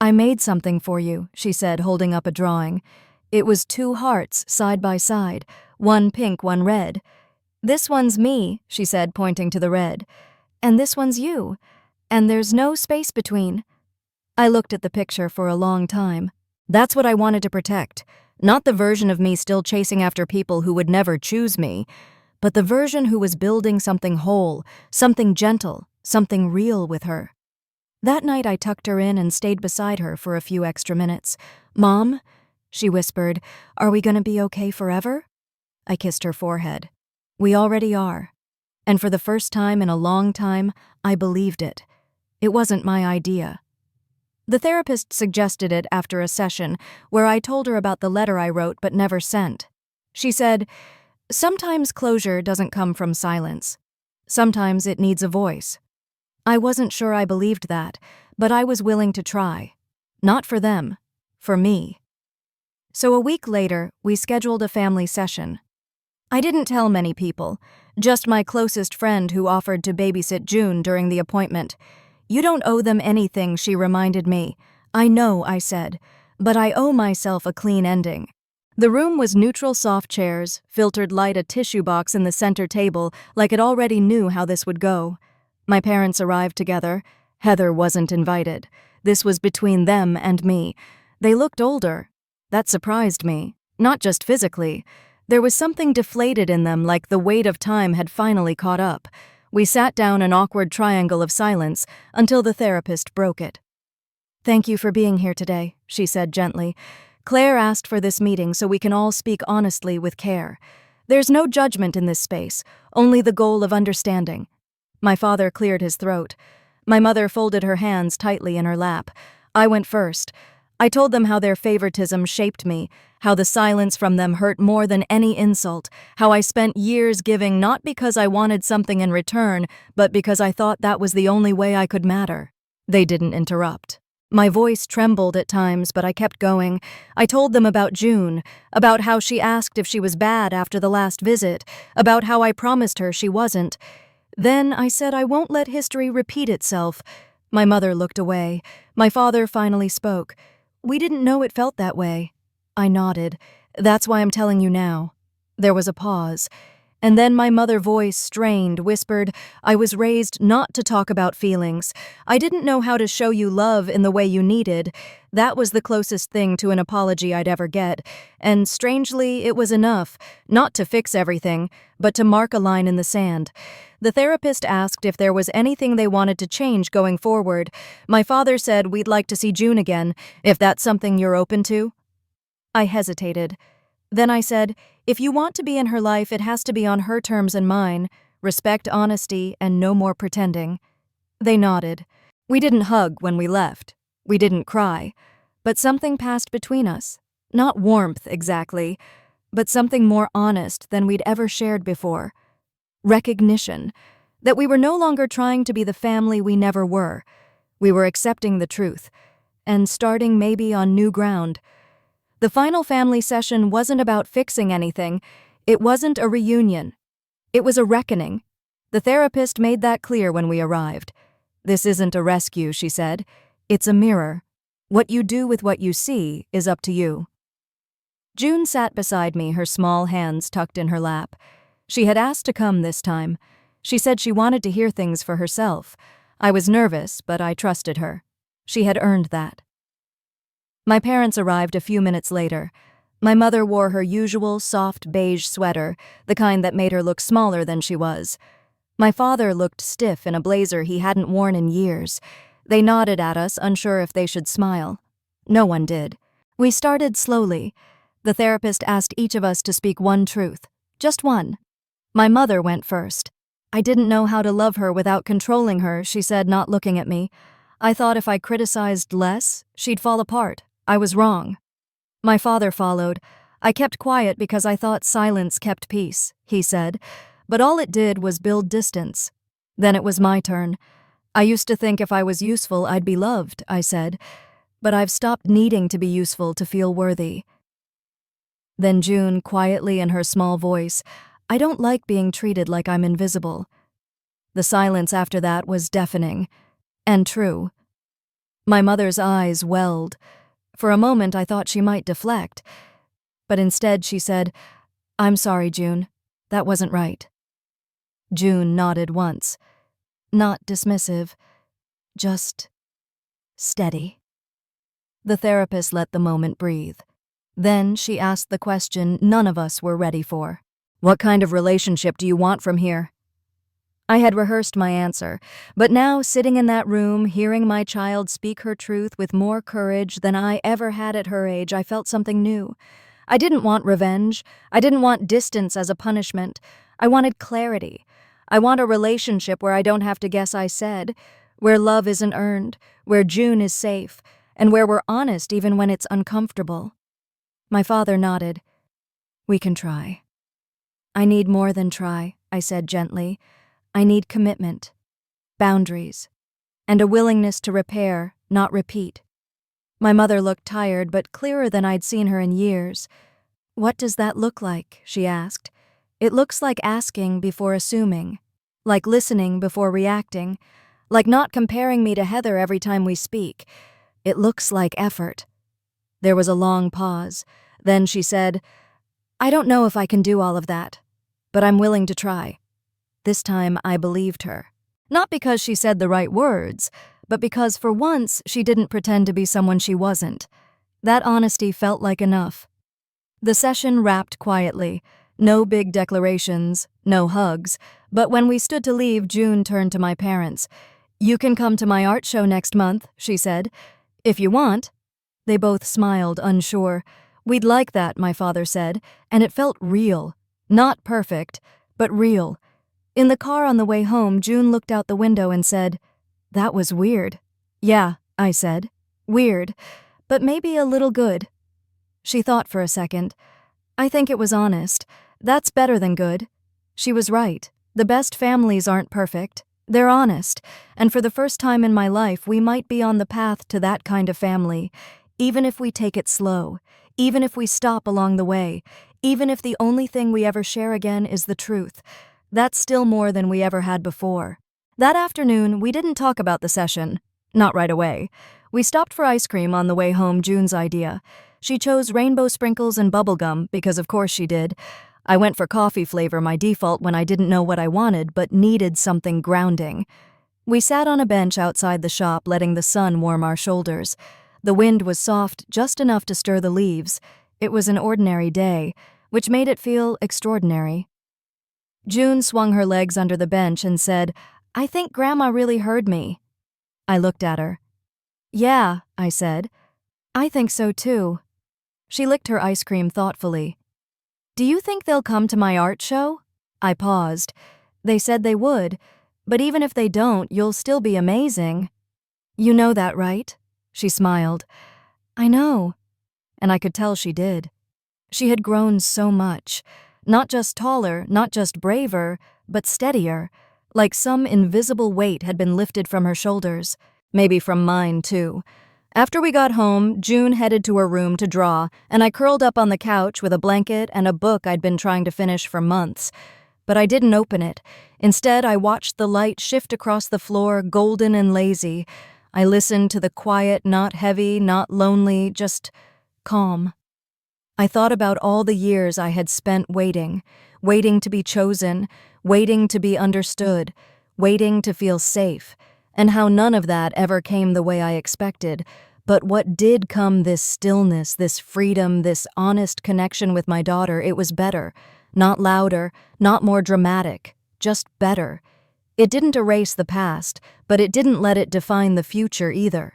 [SPEAKER 1] "I made something for you," she said, holding up a drawing. It was 2 hearts side by side, one pink, one red. "This one's me," she said, pointing to the red. "And this one's you. And there's no space between." I looked at the picture for a long time. That's what I wanted to protect. Not the version of me still chasing after people who would never choose me, but the version who was building something whole, something gentle, something real with her. That night I tucked her in and stayed beside her for a few extra minutes. "Mom," she whispered, "are we going to be okay forever?" I kissed her forehead. "We already are." And for the first time in a long time, I believed it. It wasn't my idea. The therapist suggested it after a session where I told her about the letter I wrote but never sent. She said, "Sometimes closure doesn't come from silence. Sometimes it needs a voice." I wasn't sure I believed that, but I was willing to try. Not for them, for me. So a week later, we scheduled a family session. I didn't tell many people, just my closest friend who offered to babysit June during the appointment. "You don't owe them anything," she reminded me. "I know," I said, "but I owe myself a clean ending." The room was neutral soft chairs, filtered light, a tissue box in the center table, like it already knew how this would go. My parents arrived together. Heather wasn't invited. This was between them and me. They looked older. That surprised me, not just physically. There was something deflated in them, like the weight of time had finally caught up. We sat down an awkward triangle of silence until the therapist broke it. "Thank you for being here today," she said gently. "Claire asked for this meeting so we can all speak honestly with care. There's no judgment in this space, only the goal of understanding." My father cleared his throat. My mother folded her hands tightly in her lap. I went first. I told them how their favoritism shaped me, how the silence from them hurt more than any insult, how I spent years giving not because I wanted something in return, but because I thought that was the only way I could matter. They didn't interrupt. My voice trembled at times, but I kept going. I told them about June, about how she asked if she was bad after the last visit, about how I promised her she wasn't. Then I said I won't let history repeat itself. My mother looked away. My father finally spoke. "We didn't know it felt that way." I nodded. "That's why I'm telling you now." There was a pause. And then my mother voice, strained, whispered, "I was raised not to talk about feelings. I didn't know how to show you love in the way you needed." That was the closest thing to an apology I'd ever get, and strangely, it was enough, not to fix everything, but to mark a line in the sand. The therapist asked if there was anything they wanted to change going forward. My father said, "We'd like to see June again, if that's something you're open to." I hesitated. Then I said, "If you want to be in her life, it has to be on her terms and mine. Respect, honesty, and no more pretending." They nodded. We didn't hug when we left. We didn't cry. But something passed between us. Not warmth, exactly, but something more honest than we'd ever shared before. Recognition. That we were no longer trying to be the family we never were. We were accepting the truth. And starting maybe on new ground. The final family session wasn't about fixing anything. It wasn't a reunion. It was a reckoning. The therapist made that clear when we arrived. "This isn't a rescue," she said. "It's a mirror. What you do with what you see is up to you." June sat beside me, her small hands tucked in her lap. She had asked to come this time. She said she wanted to hear things for herself. I was nervous, but I trusted her. She had earned that. My parents arrived a few minutes later. My mother wore her usual soft beige sweater, the kind that made her look smaller than she was. My father looked stiff in a blazer he hadn't worn in years. They nodded at us, unsure if they should smile. No one did. We started slowly. The therapist asked each of us to speak one truth. Just one. My mother went first. "I didn't know how to love her without controlling her," she said, not looking at me. "I thought if I criticized less, she'd fall apart. I was wrong." My father followed. "I kept quiet because I thought silence kept peace," he said. "But all it did was build distance." Then it was my turn. "I used to think if I was useful, I'd be loved," I said. "But I've stopped needing to be useful to feel worthy." Then June, quietly in her small voice, "I don't like being treated like I'm invisible." The silence after that was deafening. And true. My mother's eyes welled. For a moment I thought she might deflect. But instead she said, "I'm sorry, June. That wasn't right." June nodded once. Not dismissive. Just steady. The therapist let the moment breathe. Then she asked the question none of us were ready for. "What kind of relationship do you want from here?" I had rehearsed my answer, but now, sitting in that room, hearing my child speak her truth with more courage than I ever had at her age, I felt something new. I didn't want revenge. I didn't want distance as a punishment. I wanted clarity. I want a relationship where I don't have to guess I said, where love isn't earned, where June is safe, and where we're honest even when it's uncomfortable. My father nodded. "We can try." "I need more than try," I said gently. "I need commitment, boundaries, and a willingness to repair, not repeat." My mother looked tired, but clearer than I'd seen her in years. "What does that look like?" she asked. "It looks like asking before assuming, like listening before reacting, like not comparing me to Heather every time we speak. It looks like effort." There was a long pause. Then she said, "I don't know if I can do all of that, but I'm willing to try." This time I believed her. Not because she said the right words, but because for once she didn't pretend to be someone she wasn't. That honesty felt like enough. The session wrapped quietly. No big declarations, no hugs, but when we stood to leave, June turned to my parents. "You can come to my art show next month," she said. "If you want." They both smiled, unsure. "We'd like that," my father said, and it felt real. Not perfect, but real. In the car on the way home, June looked out the window and said, "That was weird." "Yeah," I said. "Weird, but maybe a little good." She thought for a second. "I think it was honest. That's better than good." She was right. The best families aren't perfect. They're honest, and for the first time in my life, we might be on the path to that kind of family, even if we take it slow, even if we stop along the way, even if the only thing we ever share again is the truth. That's still more than we ever had before. That afternoon, we didn't talk about the session. Not right away. We stopped for ice cream on the way home, June's idea. She chose rainbow sprinkles and bubblegum because of course she did. I went for coffee flavor, my default when I didn't know what I wanted but needed something grounding. We sat on a bench outside the shop, letting the sun warm our shoulders. The wind was soft, just enough to stir the leaves. It was an ordinary day, which made it feel extraordinary. June swung her legs under the bench and said, "I think Grandma really heard me." I looked at her. "Yeah," I said. "I think so too." She licked her ice cream thoughtfully. "Do you think they'll come to my art show?" I paused. "They said they would, but even if they don't, you'll still be amazing." "You know that, right?" She smiled. "I know." And I could tell she did. She had grown so much. Not just taller, not just braver, but steadier, like some invisible weight had been lifted from her shoulders. Maybe from mine, too. After we got home, June headed to her room to draw, and I curled up on the couch with a blanket and a book I'd been trying to finish for months. But I didn't open it. Instead, I watched the light shift across the floor, golden and lazy. I listened to the quiet, not heavy, not lonely, just calm. I thought about all the years I had spent waiting to be chosen, waiting to be understood, waiting to feel safe, and how none of that ever came the way I expected. But what did come, this stillness, this freedom, this honest connection with my daughter, it was better. Not louder, not more dramatic, just better. It didn't erase the past, but it didn't let it define the future either.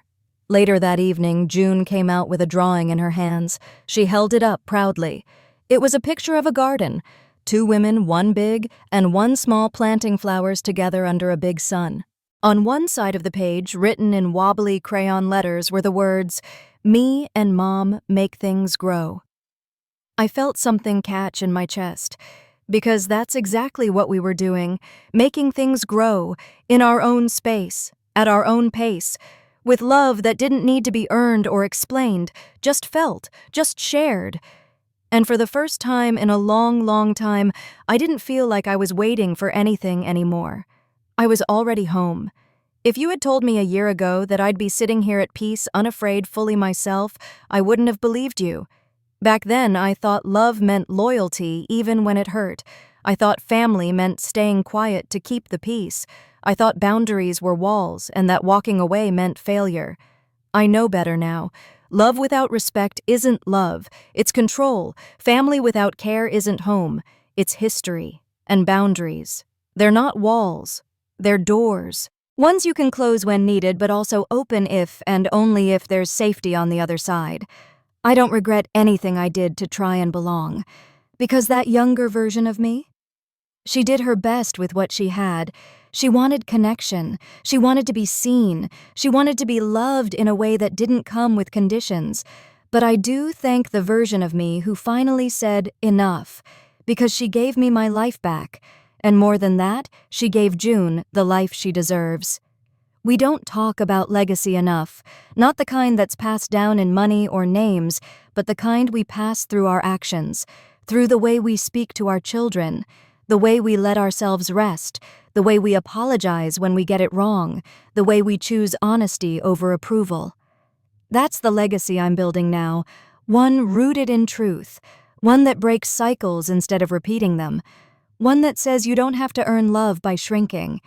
[SPEAKER 1] Later that evening, June came out with a drawing in her hands. She held it up proudly. It was a picture of a garden. 2 women, one big and one small, planting flowers together under a big sun. On one side of the page, written in wobbly crayon letters, were the words, "Me and Mom make things grow." I felt something catch in my chest, because that's exactly what we were doing, making things grow, in our own space, at our own pace, with love that didn't need to be earned or explained, just felt, just shared. And for the first time in a long, long time, I didn't feel like I was waiting for anything anymore. I was already home. If you had told me a year ago that I'd be sitting here at peace, unafraid, fully myself, I wouldn't have believed you. Back then, I thought love meant loyalty even when it hurt. I thought family meant staying quiet to keep the peace. I thought boundaries were walls and that walking away meant failure. I know better now. Love without respect isn't love. It's control. Family without care isn't home. It's history and boundaries. They're not walls. They're doors. Ones you can close when needed, but also open if and only if there's safety on the other side. I don't regret anything I did to try and belong. Because that younger version of me? She did her best with what she had. She wanted connection. She wanted to be seen. She wanted to be loved in a way that didn't come with conditions. But I do thank the version of me who finally said enough, because she gave me my life back. And more than that, she gave June the life she deserves. We don't talk about legacy enough, not the kind that's passed down in money or names, but the kind we pass through our actions, through the way we speak to our children, the way we let ourselves rest, the way we apologize when we get it wrong, the way we choose honesty over approval. That's the legacy I'm building now, one rooted in truth, one that breaks cycles instead of repeating them, one that says you don't have to earn love by shrinking.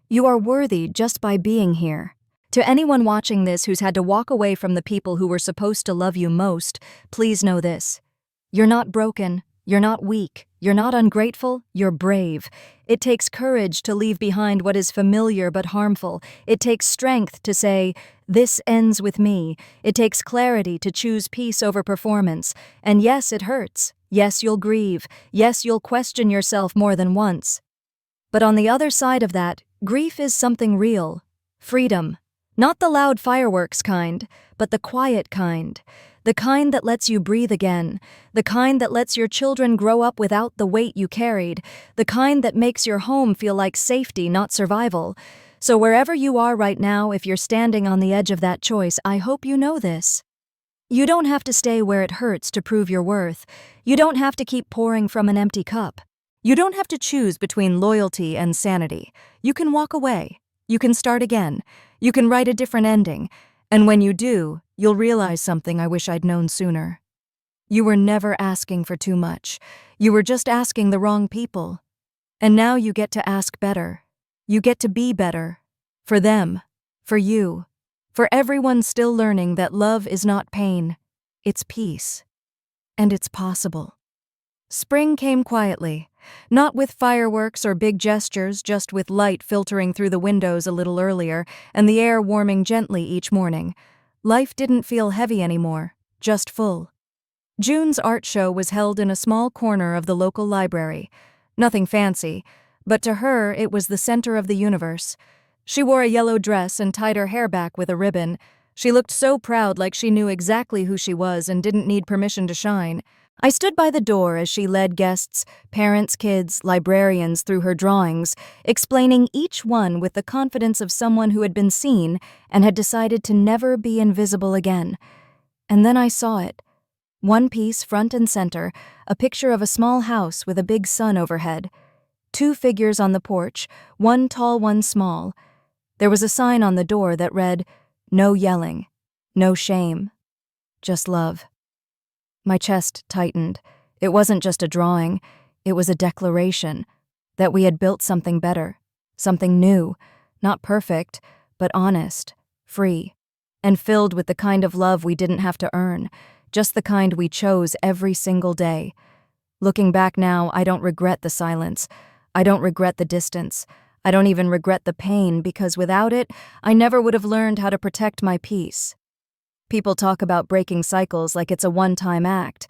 [SPEAKER 1] You are worthy just by being here. To anyone watching this who's had to walk away from the people who were supposed to love you most, please know this. You're not broken. You're not weak. You're not ungrateful. You're brave. It takes courage to leave behind what is familiar but harmful. It takes strength to say, "This ends with me." It takes clarity to choose peace over performance. And yes, it hurts. Yes, you'll grieve. Yes, you'll question yourself more than once. But on the other side of that, grief is something real. Freedom. Not the loud fireworks kind, but the quiet kind. The kind that lets you breathe again. The kind that lets your children grow up without the weight you carried. The kind that makes your home feel like safety, not survival. So wherever you are right now, if you're standing on the edge of that choice, I hope you know this. You don't have to stay where it hurts to prove your worth. You don't have to keep pouring from an empty cup. You don't have to choose between loyalty and sanity. You can walk away. You can start again. You can write a different ending. And when you do, you'll realize something I wish I'd known sooner. You were never asking for too much. You were just asking the wrong people. And now you get to ask better. You get to be better. For them. For you. For everyone still learning that love is not pain. It's peace. And it's possible. Spring came quietly, not with fireworks or big gestures, just with light filtering through the windows a little earlier and the air warming gently each morning. Life didn't feel heavy anymore, just full. June's art show was held in a small corner of the local library. Nothing fancy, but to her it was the center of the universe. She wore a yellow dress and tied her hair back with a ribbon. She looked so proud, like she knew exactly who she was and didn't need permission to shine. I stood by the door as she led guests, parents, kids, librarians through her drawings, explaining each one with the confidence of someone who had been seen and had decided to never be invisible again. And then I saw it. One piece front and center, a picture of a small house with a big sun overhead. 2 figures on the porch, one tall, one small. There was a sign on the door that read, "No yelling, no shame, just love." My chest tightened. It wasn't just a drawing, it was a declaration that we had built something better, something new, not perfect, but honest, free, and filled with the kind of love we didn't have to earn, just the kind we chose every single day. Looking back now, I don't regret the silence. I don't regret the distance. I don't even regret the pain, because without it, I never would have learned how to protect my peace. People talk about breaking cycles like it's a one-time act,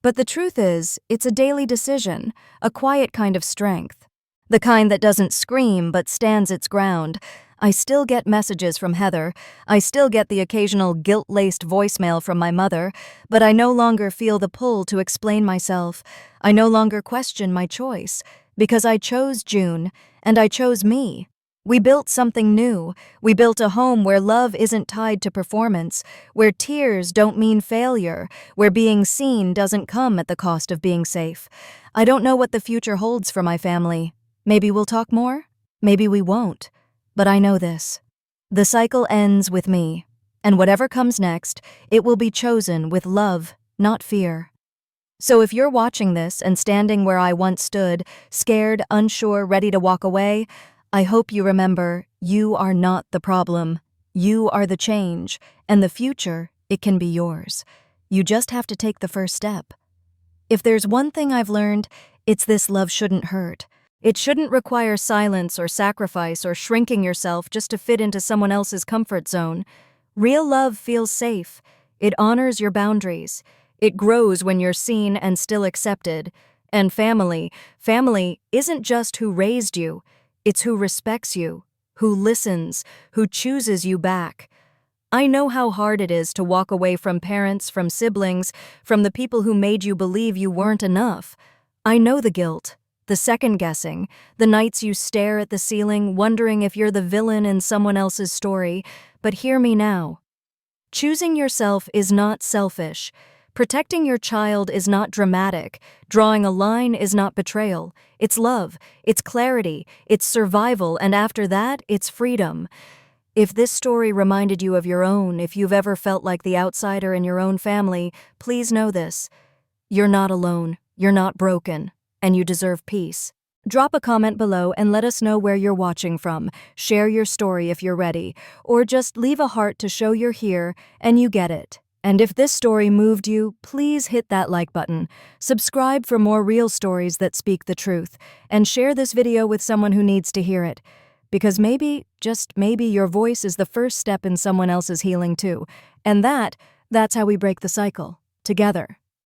[SPEAKER 1] but the truth is, it's a daily decision, a quiet kind of strength. The kind that doesn't scream but stands its ground. I still get messages from Heather. I still get the occasional guilt-laced voicemail from my mother, but I no longer feel the pull to explain myself. I no longer question my choice, because I chose June, and I chose me. We built something new. We built a home where love isn't tied to performance, where tears don't mean failure, where being seen doesn't come at the cost of being safe. I don't know what the future holds for my family. Maybe we'll talk more, maybe we won't. But I know this. The cycle ends with me, and whatever comes next, it will be chosen with love, not fear. So if you're watching this and standing where I once stood, scared, unsure, ready to walk away, I hope you remember, you are not the problem. You are the change, and the future, it can be yours. You just have to take the first step. If there's one thing I've learned, it's this: love shouldn't hurt. It shouldn't require silence or sacrifice or shrinking yourself just to fit into someone else's comfort zone. Real love feels safe. It honors your boundaries. It grows when you're seen and still accepted. And family isn't just who raised you. It's who respects you, who listens, who chooses you back. I know how hard it is to walk away from parents, from siblings, from the people who made you believe you weren't enough. I know the guilt, the second-guessing, the nights you stare at the ceiling, wondering if you're the villain in someone else's story. But hear me now. Choosing yourself is not selfish. Protecting your child is not dramatic. Drawing a line is not betrayal. It's love, it's clarity, it's survival, and after that, it's freedom. If this story reminded you of your own, if you've ever felt like the outsider in your own family, please know this. You're not alone, you're not broken, and you deserve peace. Drop a comment below and let us know where you're watching from. Share your story if you're ready, or just leave a heart to show you're here and you get it. And if this story moved you, please hit that like button. Subscribe for more real stories that speak the truth, and share this video with someone who needs to hear it. Because maybe, just maybe, your voice is the first step in someone else's healing too. And that's how we break the cycle. Together.